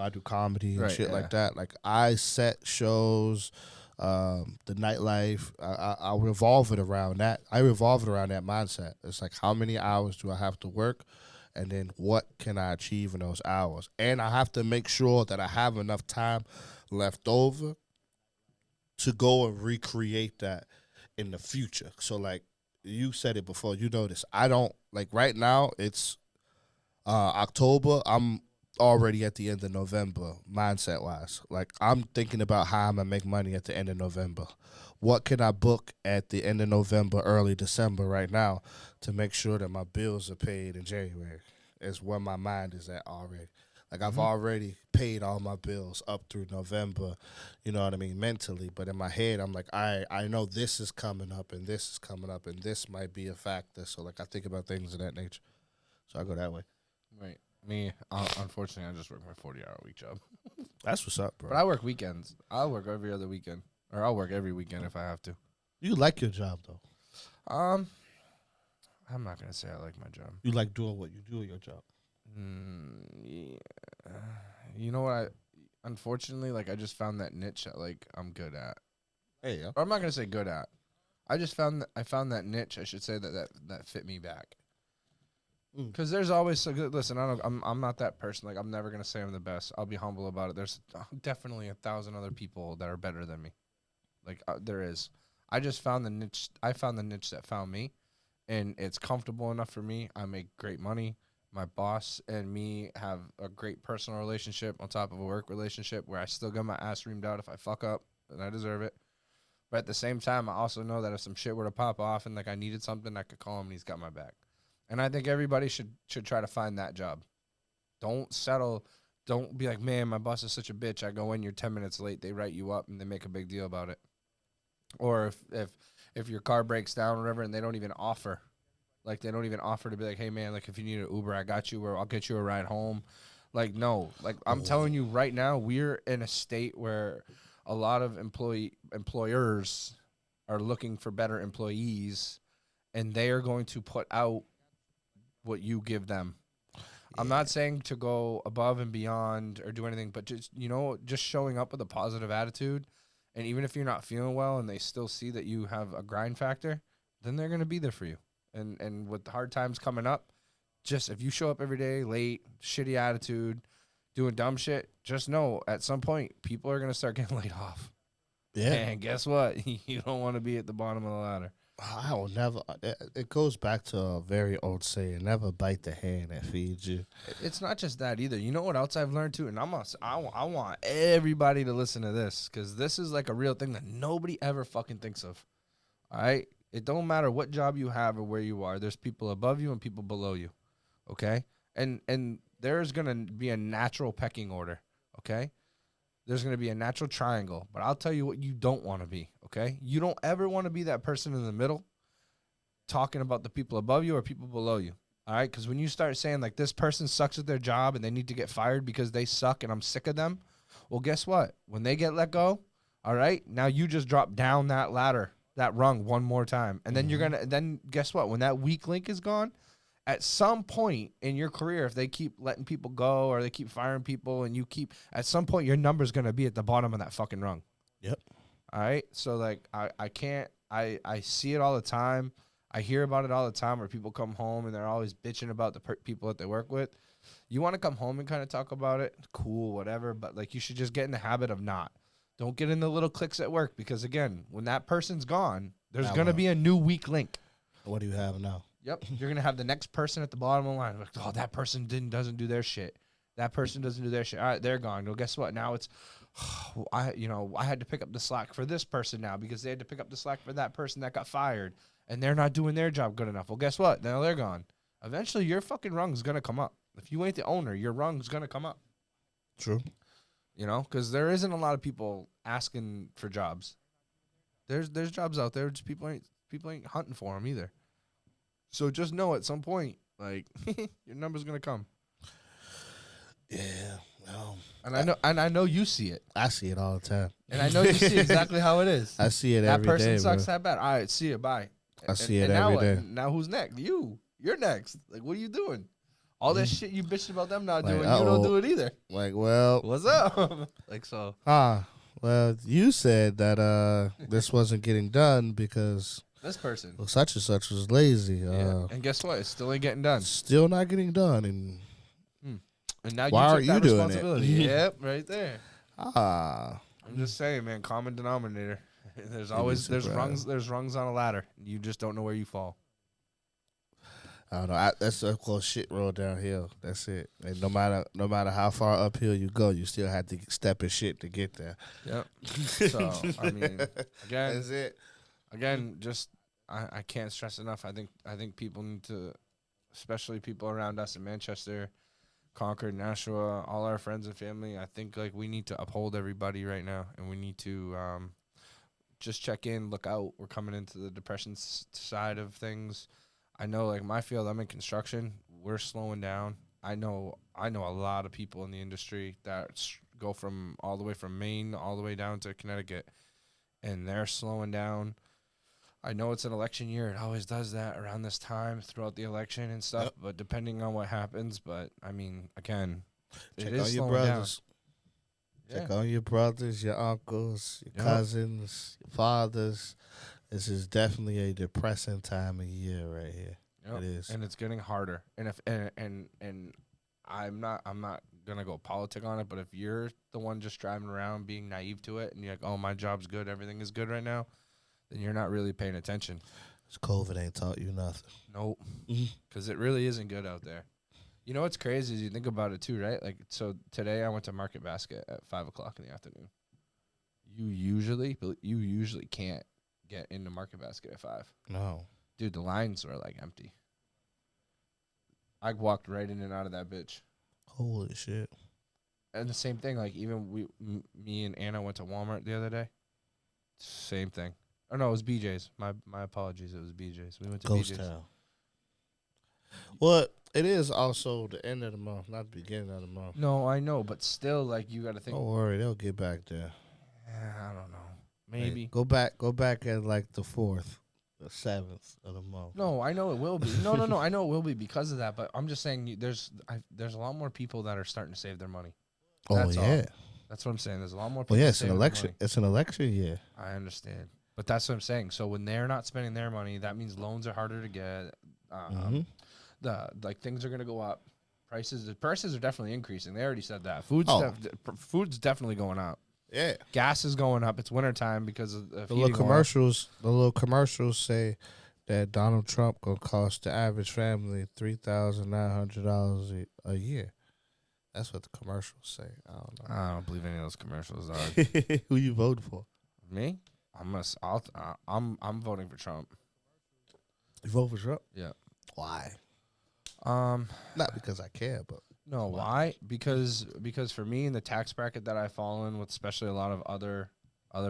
S1: do comedy and
S2: Right,
S1: shit
S2: yeah.
S1: like that. Like I set shows, the nightlife, I revolve it around that. I revolve it around that mindset. It's like, how many hours do I have to work? And then what can I achieve in those hours? And I have to make sure that I have enough time left over to go and recreate that in the future. So like you said it before, you know this. I don't like right now it's October. I'm already at the end of November mindset wise. Like I'm thinking about how I'm gonna make money at the end of November. What can I book at the end of November, early December right now to make sure that my bills are paid in January? Is where my mind is at already. Like I've already paid all my bills up through November, you know what I mean, mentally. But in my head, I'm like, I know this is coming up and this is coming up and this might be a factor. So like I think about things of that nature. So I go that way.
S2: Right. Me, unfortunately, I just work my 40-hour-week job.
S1: That's what's up, bro.
S2: But I work weekends. I'll work every other weekend. Or I'll work every weekend if I have to.
S1: You like your job though.
S2: I'm not going to say I like my job.
S1: You like doing what you do at your job.
S2: Yeah. You know what? Unfortunately, like I just found that niche that like I'm good at.
S1: Hey, yeah.
S2: Or I'm not gonna say good at. I found that niche. I should say that fit me back. Because there's always listen. I'm not that person. Like I'm never gonna say I'm the best. I'll be humble about it. There's definitely 1,000 other people that are better than me. Like there is. I just found the niche. I found the niche that found me, and it's comfortable enough for me. I make great money. My boss and me have a great personal relationship on top of a work relationship where I still get my ass reamed out if I fuck up, and I deserve it. But at the same time, I also know that if some shit were to pop off and like I needed something, I could call him and he's got my back. And I think everybody should try to find that job. Don't settle. Don't be like, man, my boss is such a bitch. I go in, you're 10 minutes late. They write you up and they make a big deal about it. Or if your car breaks down or whatever and they don't even offer. Like, they don't even offer to be like, hey, man, like, if you need an Uber, I got you, or I'll get you a ride home. Like, no. Like, I'm telling you right now, we're in a state where a lot of employers are looking for better employees, and they are going to put out what you give them. Yeah. I'm not saying to go above and beyond or do anything, but just, just showing up with a positive attitude. And even if you're not feeling well and they still see that you have a grind factor, then they're going to be there for you. And with the hard times coming up, just if you show up every day late, shitty attitude, doing dumb shit, just know at some point people are going to start getting laid off.
S1: Yeah.
S2: And guess what? You don't want to be at the bottom of the ladder.
S1: I will never. It goes back to a very old saying: "Never bite the hand that feeds you."
S2: It's not just that either. You know what else I've learned too, and I want everybody to listen to this because this is like a real thing that nobody ever fucking thinks of. All right, it don't matter what job you have or where you are. There's people above you and people below you. Okay, and there's gonna be a natural pecking order. Okay, There's going to be a natural triangle. But I'll tell you what you don't want to be, okay? You don't ever want to be that person in the middle talking about the people above you or people below you, all right? Because when you start saying, like, this person sucks at their job and they need to get fired because they suck and I'm sick of them, well, guess what? When they get let go, all right, now you just drop down that ladder, that rung one more time. And then then guess what? When that weak link is gone, at some point in your career, if they keep letting people go or they keep firing people and at some point your number's going to be at the bottom of that fucking rung.
S1: Yep.
S2: All right. So like, I see it all the time. I hear about it all the time where people come home and they're always bitching about the people that they work with. You want to come home and kind of talk about it, cool, whatever. But like, you should just get in the habit of not. Don't get in the little cliques at work because again, when that person's gone, there's going to be a new weak link.
S1: What do you have now?
S2: Yep, you're gonna have the next person at the bottom of the line. Like, oh, that person doesn't do their shit. That person doesn't do their shit. All right, they're gone. Well, guess what? Now it's, I had to pick up the slack for this person now because they had to pick up the slack for that person that got fired, and they're not doing their job good enough. Well, guess what? Now they're gone. Eventually, your fucking rung's gonna come up. If you ain't the owner, your rung's gonna come up.
S1: True.
S2: You know, because there isn't a lot of people asking for jobs. There's jobs out there. Just people ain't hunting for them either. So just know at some point, like, your number's gonna come.
S1: Yeah. Well,
S2: and I know you see it.
S1: I see it all the time.
S2: And I know you see exactly how it is.
S1: I see it every day.
S2: That person sucks
S1: bro.
S2: that bad. All right, see you. Bye.
S1: I see it every day.
S2: Now who's next? You're next. Like, what are you doing? All that shit you bitched about them not doing, you don't do it either.
S1: Like, well,
S2: what's up? Like, so.
S1: Well, you said that this wasn't getting done because
S2: this person,
S1: such and such, was lazy.
S2: Yeah. And guess what? It still ain't getting done.
S1: Still not getting done. And
S2: now
S1: why
S2: you took
S1: are you
S2: that
S1: doing
S2: responsibility.
S1: it?
S2: Yep, right there.
S1: I'm
S2: just saying, man. Common denominator. There's rungs on a ladder. You just don't know where you fall.
S1: I don't know. That's a close shit roll downhill. That's it. And no matter how far uphill you go, you still have to step in shit to get there.
S2: Yep. So I mean, again,
S1: that's it.
S2: Again, just I can't stress enough. I think people need to, especially people around us in Manchester, Concord, Nashua, all our friends and family. I think like we need to uphold everybody right now, and we need to just check in, look out. We're coming into the depression side of things. I know, like my field, I'm in construction. We're slowing down. I know a lot of people in the industry that go from all the way from Maine all the way down to Connecticut, and they're slowing down. I know it's an election year. It always does that around this time throughout the election and stuff. Yep. But depending on what happens, but I mean, again,
S1: check on your brothers. Check on your brothers, your uncles, your cousins, your fathers. This is definitely a depressing time of year right here.
S2: Yep. It is, and it's getting harder. And if and I'm not gonna go politic on it, but if you're the one just driving around being naive to it, and you're like, "Oh, my job's good, everything is good right now," then you're not really paying attention.
S1: This COVID ain't taught you nothing.
S2: Nope, because it really isn't good out there. You know what's crazy is you think about it too, right? Like, so today I went to Market Basket at 5:00 in the afternoon. You usually can't get into Market Basket at 5.
S1: No.
S2: Dude, the lines were like empty. I walked right in and out of that bitch.
S1: Holy shit.
S2: And the same thing, like even me and Anna went to Walmart the other day. Same thing. Oh no, it was BJ's. My apologies, it was BJ's. We went to
S1: Ghost
S2: BJ's.
S1: Town. Well, it is also the end of the month, not the beginning of the month.
S2: No, I know, but still, like, you got to think.
S1: Don't worry, they'll get back there.
S2: I don't know. Maybe.
S1: Hey, go back at like the 4th, the 7th of the month.
S2: No, I know it will be. No, I know it will be because of that. But I'm just saying, there's a lot more people that are starting to save their money. That's
S1: yeah.
S2: All. That's what I'm saying. There's a lot more people.
S1: Well, yeah, it's an election. It's an election year.
S2: I understand, but that's what I'm saying. So when they're not spending their money, that means loans are harder to get. Things are gonna go up. Prices are definitely increasing. They already said that. Food's definitely going up.
S1: Yeah,
S2: gas is going up. It's wintertime because of
S1: the little commercials. The little commercials say that Donald Trump gonna cost the average family $3,900 a year. That's what the commercials say. I don't know.
S2: I don't believe any of those commercials are.
S1: Who you voting for?
S2: Me? I'm voting for Trump.
S1: You vote for Trump?
S2: Yeah.
S1: Why? Not because I care, but
S2: No, why? Because for me in the tax bracket that I fall in with, especially a lot of other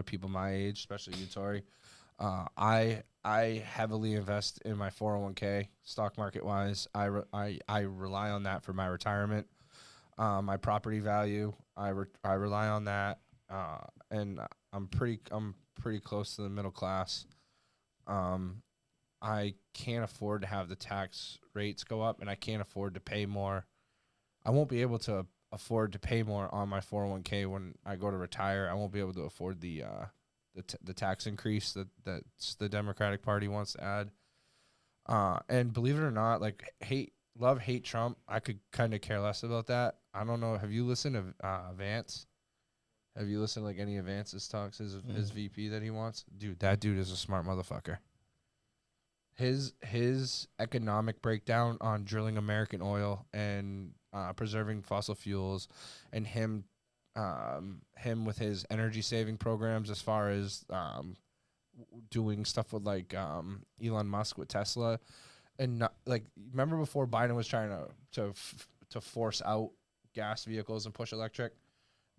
S2: people my age, especially you, Tori, I heavily invest in my 401k stock market wise. I rely on that for my retirement. My property value, I rely on that, and I'm pretty close to the middle class. I can't afford to have the tax rates go up, and I can't afford to pay more. I won't be able to afford to pay more on my 401k when I go to retire. I won't be able to afford the tax increase that the Democratic Party wants to add. And believe it or not, like love hate Trump. I could kind of care less about that. I don't know. Have you listened to Vance? Have you listened to like any of Vance's talks? His VP that he wants, dude. That dude is a smart motherfucker. His economic breakdown on drilling American oil and preserving fossil fuels, and him with his energy saving programs as far as doing stuff with like Elon Musk with Tesla, and not, like, remember before Biden was trying to force out gas vehicles and push electric,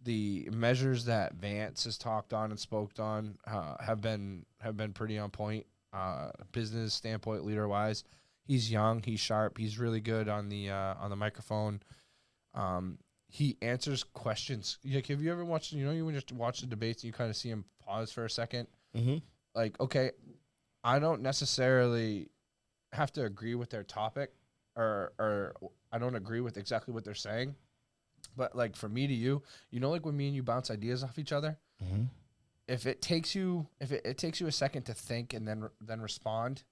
S2: the measures that Vance has talked on and spoke on have been pretty on point. Business standpoint, leader wise, he's young, he's sharp, he's really good on the microphone. He answers questions. Like, have you ever watched? You just watch the debates and you kind of see him pause for a second.
S1: Mm-hmm.
S2: Like, okay, I don't necessarily have to agree with their topic, or I don't agree with exactly what they're saying, but like for me to you, like when me and you bounce ideas off each other.
S1: Mm-hmm.
S2: If it takes you a second to think and then respond,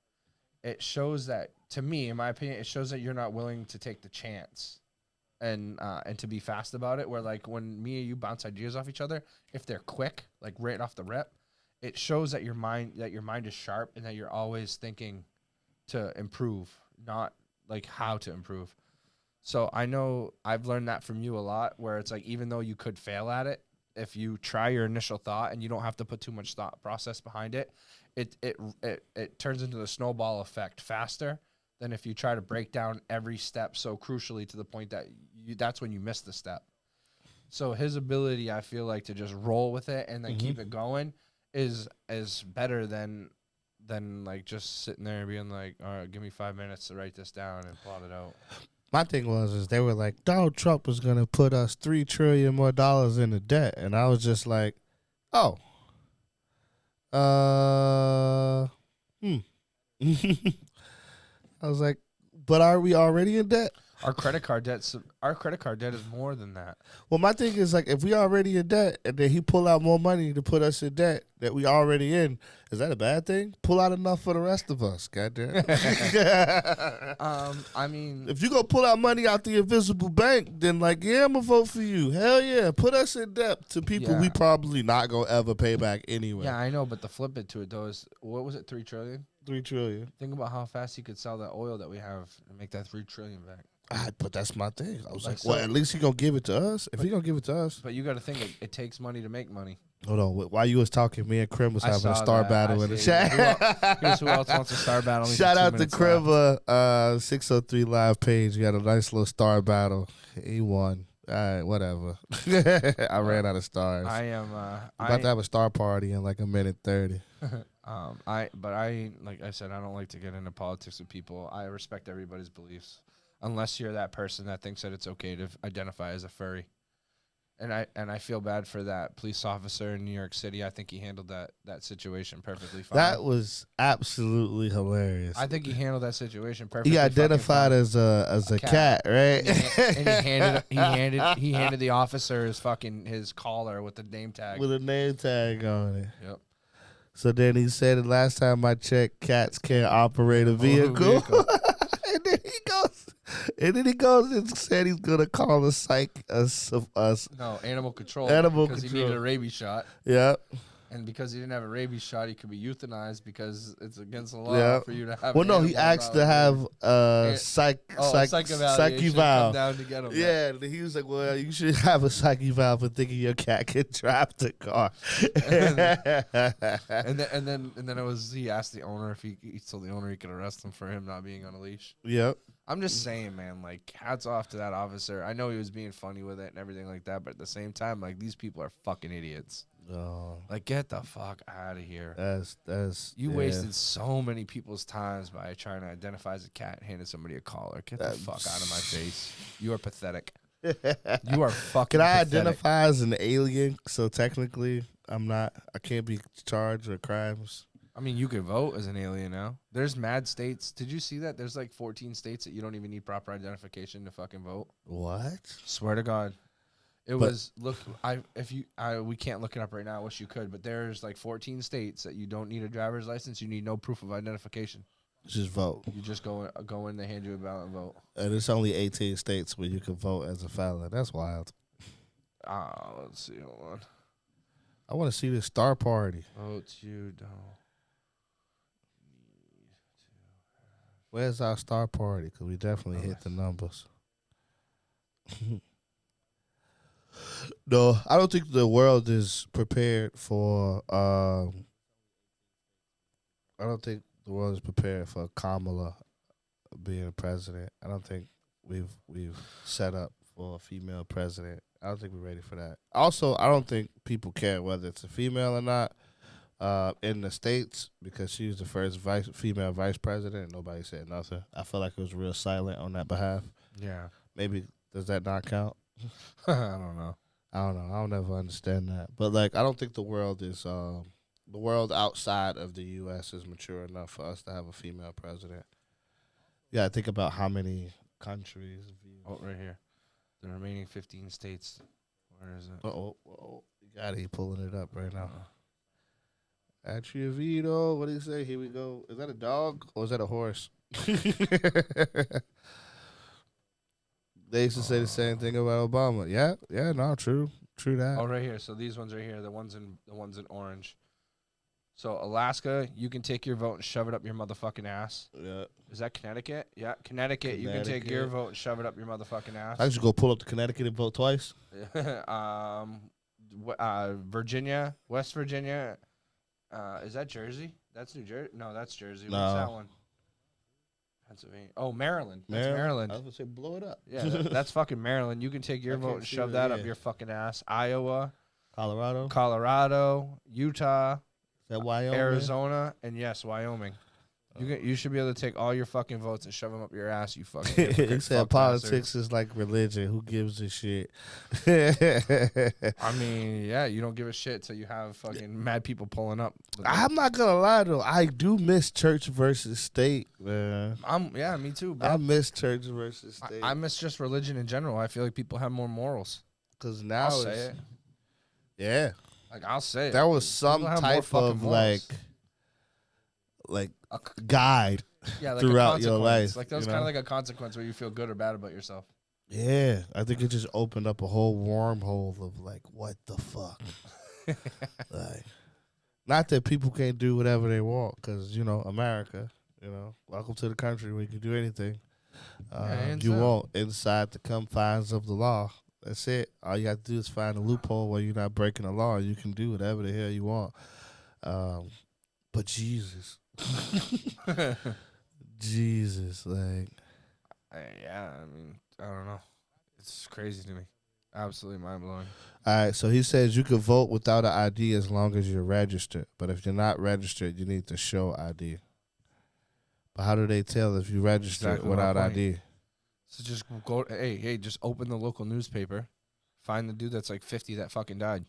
S2: it shows that, to me, in my opinion, it shows that you're not willing to take the chance and to be fast about it. Where like when me and you bounce ideas off each other, if they're quick, like right off the rip, it shows that your mind is sharp and that you're always thinking to improve, not like how to improve. So I know I've learned that from you a lot, where it's like, even though you could fail at it, if you try your initial thought and you don't have to put too much thought process behind it, it turns into the snowball effect faster than if you try to break down every step so crucially to the point that that's when you miss the step. So his ability, I feel like, to just roll with it and then keep it going is better than like just sitting there and being like, all right, give me 5 minutes to write this down and plot it out.
S1: My thing is they were like, Donald Trump was going to put us $3 trillion more into debt. And I was just like, oh. I was like, but are we already in debt?
S2: Our credit card debt is more than that.
S1: Well, my thing is, like, if we already in debt and then he pull out more money to put us in debt that we already in, is that a bad thing? Pull out enough for the rest of us, goddamn.
S2: I mean,
S1: if you go pull out money out the invisible bank, then like, yeah, I'm gonna vote for you. Hell yeah, put us in debt to people we probably not gonna ever pay back anyway.
S2: Yeah, I know, but the flip it to it though is, what was it, $3 trillion?
S1: $3 trillion.
S2: Think about how fast he could sell that oil that we have and make that $3 trillion back.
S1: But that's my thing. I was like, well, at least he gonna give it to us. If he gonna give it to us,
S2: but you got to think it takes money to make money.
S1: Hold on, while you was talking, me and Krim was having a star battle in the chat.
S2: Who else wants a star battle?
S1: Shout out to Krim, 603 live page. You had a nice little star battle. He won. All right, whatever. I ran out of stars.
S2: I am
S1: about to have a star party in like a minute 30.
S2: Like I said, I don't like to get into politics with people. I respect everybody's beliefs, unless you're that person that thinks that it's okay to identify as a furry. And I feel bad for that police officer in New York City. I think he handled that situation perfectly fine.
S1: That was absolutely hilarious.
S2: I think he handled that situation perfectly.
S1: He identified as a cat, right?
S2: And he handed the officer his collar with the name tag.
S1: With a name tag on it.
S2: Yep.
S1: So then he said, the last time I checked, cats can't operate a vehicle. And then he goes and said he's gonna call the psych us.
S2: No, animal control.
S1: Animal
S2: because
S1: control.
S2: he needed a rabies shot.
S1: Yeah.
S2: And because he didn't have a rabies shot, he could be euthanized because it's against the law
S1: Yeah.
S2: for you to have.
S1: Well, no, he asked to have psych
S2: eval
S1: eval.
S2: come down to get him.
S1: Yeah, and he was like, "Well, you should have a psych eval for thinking your cat could drive the car."
S2: and then it was he asked the owner if he told the owner he could arrest him for him not being on a leash.
S1: Yep.
S2: I'm just saying, man, like, hats off to that officer. I know he was being funny with it and everything like that, but at the same time, like, these people are fucking idiots.
S1: Oh,
S2: Like, get the fuck out of here.
S1: that's
S2: You wasted so many people's times by trying to identify as a cat and handing somebody a collar. Get the fuck out of my face. You are pathetic. You are fucking
S1: Can I
S2: pathetic.
S1: identify as an alien? So technically, I can't be charged with crimes.
S2: I mean, you can vote as an alien now. There's mad states. Did you see that? There's like 14 states that you don't even need proper identification to fucking vote.
S1: What?
S2: Swear to God. We can't look it up right now. I wish you could, but there's like 14 states that you don't need a driver's license. You need no proof of identification.
S1: Just vote.
S2: You just go in, they hand you a ballot and vote.
S1: And it's only 18 states where you can vote as a felon. That's wild.
S2: Let's see. Hold on.
S1: I want to see this Star Party.
S2: Vote you don't.
S1: Where's our Star Party? Because we definitely hit the numbers. No, I don't think the world is prepared for. I don't think the world is prepared for Kamala being president. I don't think we've set up for a female president. I don't think we're ready for that. Also, I don't think people care whether it's a female or not. In the States, because she was the first female vice president, nobody said nothing. I feel like it was real silent on that behalf.
S2: Yeah.
S1: Maybe, does that not count?
S2: I don't know.
S1: I'll never understand that. But, like, I don't think the world outside of the U.S. is mature enough for us to have a female president. Yeah, think about how many countries.
S2: Oh, right here. The remaining 15 states. Where is it?
S1: You got it. He pulling it up right now. Atrevido, what do you say? Here we go. Is that a dog or is that a horse? They used to say the same thing about Obama. Yeah, no, true that.
S2: Oh, right here. So these ones right here, the ones in orange. So Alaska, you can take your vote and shove it up your motherfucking ass.
S1: Yeah.
S2: Is that Connecticut? Yeah, Connecticut. You can take your vote and shove it up your motherfucking ass.
S1: I should go pull up to Connecticut and vote twice.
S2: Virginia, West Virginia. Is that Jersey? That's New Jersey. No, that's Jersey.
S1: No.
S2: What's that one? Pennsylvania. Oh, Maryland. That's Maryland.
S1: I was gonna say blow it up.
S2: Yeah, that's fucking Maryland. You can take your vote and shove that up your fucking ass. Iowa, Colorado, Utah,
S1: Is that Wyoming?
S2: Arizona, and yes, Wyoming. You should be able to take all your fucking votes and shove them up your ass, you fucking
S1: He said
S2: fuck
S1: politics
S2: bastards.
S1: is like religion. Who gives a shit?
S2: I mean, yeah, you don't give a shit till you have fucking mad people pulling up.
S1: I'm not gonna lie though, I do miss church versus state, man.
S2: Yeah, me too, bro.
S1: I miss church versus state.
S2: I miss just religion in general. I feel like people have more morals.
S1: Because now
S2: I'll say it.
S1: Yeah.
S2: Like, I'll say it.
S1: There was some
S2: People have more
S1: type
S2: fucking
S1: of
S2: morals.
S1: like guide.
S2: Yeah, like
S1: throughout
S2: a
S1: your
S2: consequence.
S1: life,
S2: Like, that was
S1: you
S2: kind
S1: know?
S2: of like a consequence where you feel good or bad about yourself.
S1: Yeah. I think it just opened up a whole wormhole of like, what the fuck? Like, not that people can't do whatever they want, because, America, welcome to the country where you can do anything. You won't inside the confines of the law. That's it. All you have to do is find a loophole where you're not breaking the law. You can do whatever the hell you want. But Jesus. Jesus, like.
S2: Yeah, I mean, I don't know. It's crazy to me. Absolutely mind-blowing.
S1: All right, so he says you can vote without an ID as long as you're registered. But if you're not registered, you need to show ID. But how do they tell if you registered
S2: Exactly my
S1: without
S2: point.
S1: ID?
S2: So just go, hey, just open the local newspaper. Find the dude that's like 50 that fucking died.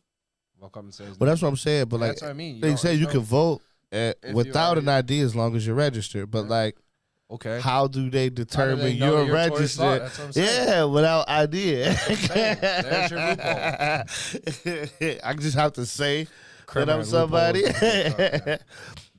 S2: Welcome and say his
S1: Well,
S2: name.
S1: that's what I'm saying. But, like,
S2: That's what I mean.
S1: they say you can vote
S2: you
S1: without an
S2: already-
S1: ID as long as you're registered. But, like,
S2: Okay.
S1: how do they determine
S2: they know
S1: you're
S2: that you're Tory Slot?
S1: registered?
S2: That's what I'm saying.
S1: Yeah, without ID.
S2: There's your
S1: I just have to say that
S2: Criminal
S1: I'm somebody.
S2: loophole.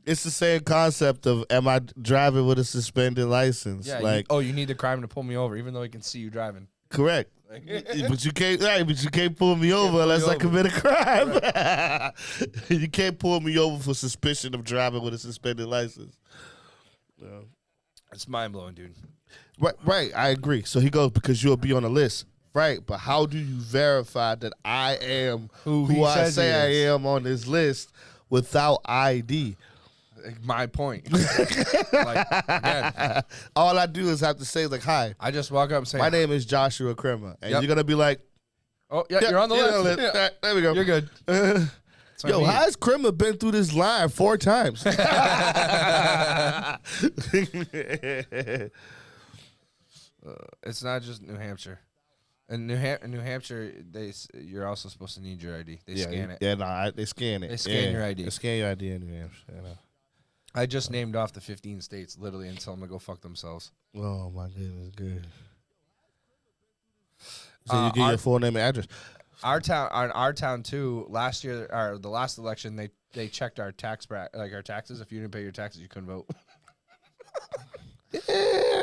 S1: It's the same concept of, am I driving with a suspended license?
S2: Yeah.
S1: Like,
S2: You need the crime to pull me over, even though he can see you driving.
S1: correct. But you can't. Right, but you can't pull me over unless I commit a crime. Right. You can't pull me over for suspicion of driving with a suspended license. No.
S2: It's mind blowing, dude.
S1: Right. I agree. So he goes, because you'll be on the list. Right, but how do you verify that I am who I say I am on this list without ID?
S2: My point. Like, again,
S1: all I do is have to say, like, hi.
S2: I just walk up and say,
S1: my name is Joshua Krimmer. And you're going to be like,
S2: oh, yeah, you're on the list.
S1: Yeah. There we go.
S2: You're good.
S1: Yo, how's Krimmer been through this line 4 times?
S2: It's not just New Hampshire. In New Hampshire, you're also supposed to need your ID. They scan it.
S1: Yeah, no, they scan it.
S2: They scan your ID.
S1: They scan your ID in New Hampshire. You know.
S2: I just named off the 15 states, literally, and tell them to go fuck themselves.
S1: Oh, my goodness, good. So you get your full name and address.
S2: Our town too. Last year, or the last election, they checked our our taxes. If you didn't pay your taxes, you couldn't vote. Yeah.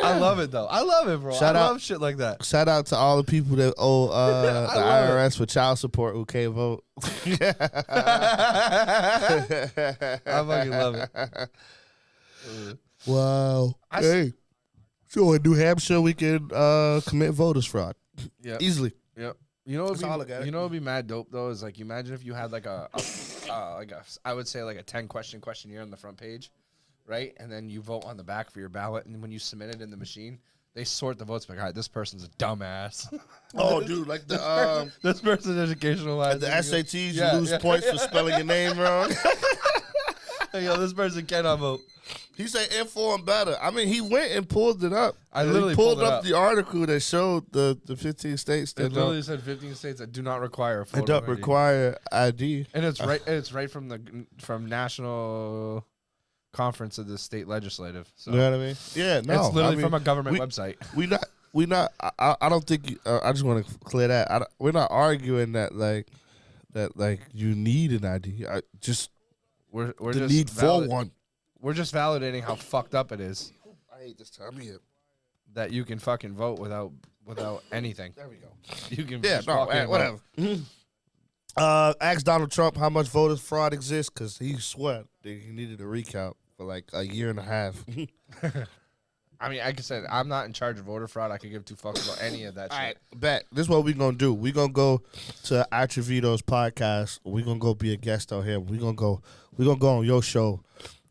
S2: I love it though. I love it, bro. I love shit like that.
S1: Shout out to all the people that owe the IRS for child support who can't vote.
S2: I fucking love it.
S1: Wow. Hey, so in New Hampshire we can commit voters fraud.
S2: Yeah,
S1: easily.
S2: Yep. You know what'd be mad dope though is like, imagine if you had like I would say like a 10 questionnaire on the front page. Right, and then you vote on the back for your ballot, and when you submit it in the machine, they sort the votes. Like, all right, this person's a dumbass.
S1: Oh, dude, like the
S2: this person's educational.
S1: Like the SATs, you lose points for spelling your name wrong.
S2: Yo, this person cannot vote.
S1: He said inform better. I mean, he went and pulled it up.
S2: I literally
S1: pulled up the article that showed the 15 states that
S2: it literally said 15 states that do not require a photo
S1: ID. Don't require ID,
S2: and it's right. It's right from national conference of the state legislative. So.
S1: You know what I mean? Yeah, no.
S2: It's literally from a government website.
S1: We not. I don't think. I just want to clear that. We're not arguing that you need an ID.
S2: We're
S1: the
S2: just
S1: need for one.
S2: We're just validating how fucked up it is.
S1: I hate this time of year.
S2: That you can fucking vote without anything.
S1: There we go.
S2: You can
S1: whatever. Ask Donald Trump how much voter fraud exists, because he swore that he needed a recount for like a year and a half.
S2: I mean, like I said, I'm not in charge of voter fraud. I could give 2 fucks about any of that shit.
S1: All right, bet. This is what we're going to do. We're going to go to Atravito's podcast. We're going to go be a guest on here. We're going to go on your show,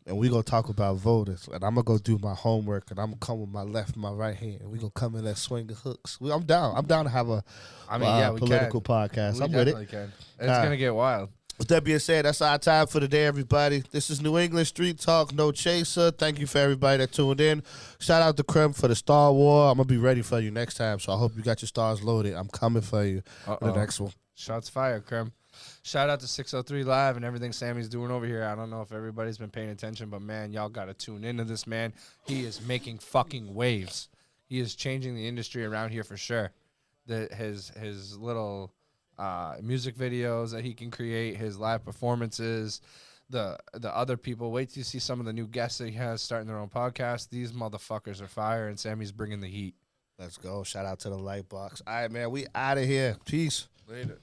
S1: and we're going to talk about voters. And I'm going to go do my homework, and I'm going to come with my left and my right hand. And we're going to come in there swing the hooks. I'm down. I'm down to have a political podcast. I'm with it.
S2: Can. It's going to get wild.
S1: With that being said, that's our time for the day, everybody. This is New England Street Talk, No Chaser. Thank you for everybody that tuned in. Shout out to Krim for the Star War. I'm going to be ready for you next time, so I hope you got your stars loaded. I'm coming for you for the next one.
S2: Shots fired, Krim. Shout out to 603 Live and everything Sammy's doing over here. I don't know if everybody's been paying attention, but, man, y'all got to tune into this, man. He is making fucking waves. He is changing the industry around here for sure. His little... music videos that he can create, his live performances, the other people. Wait till you see some of the new guests that he has starting their own podcast. These motherfuckers are fire, and Sammy's bringing the heat.
S1: Let's go. Shout out to the Lightbox. All right, man, we out of here. Peace.
S2: Later.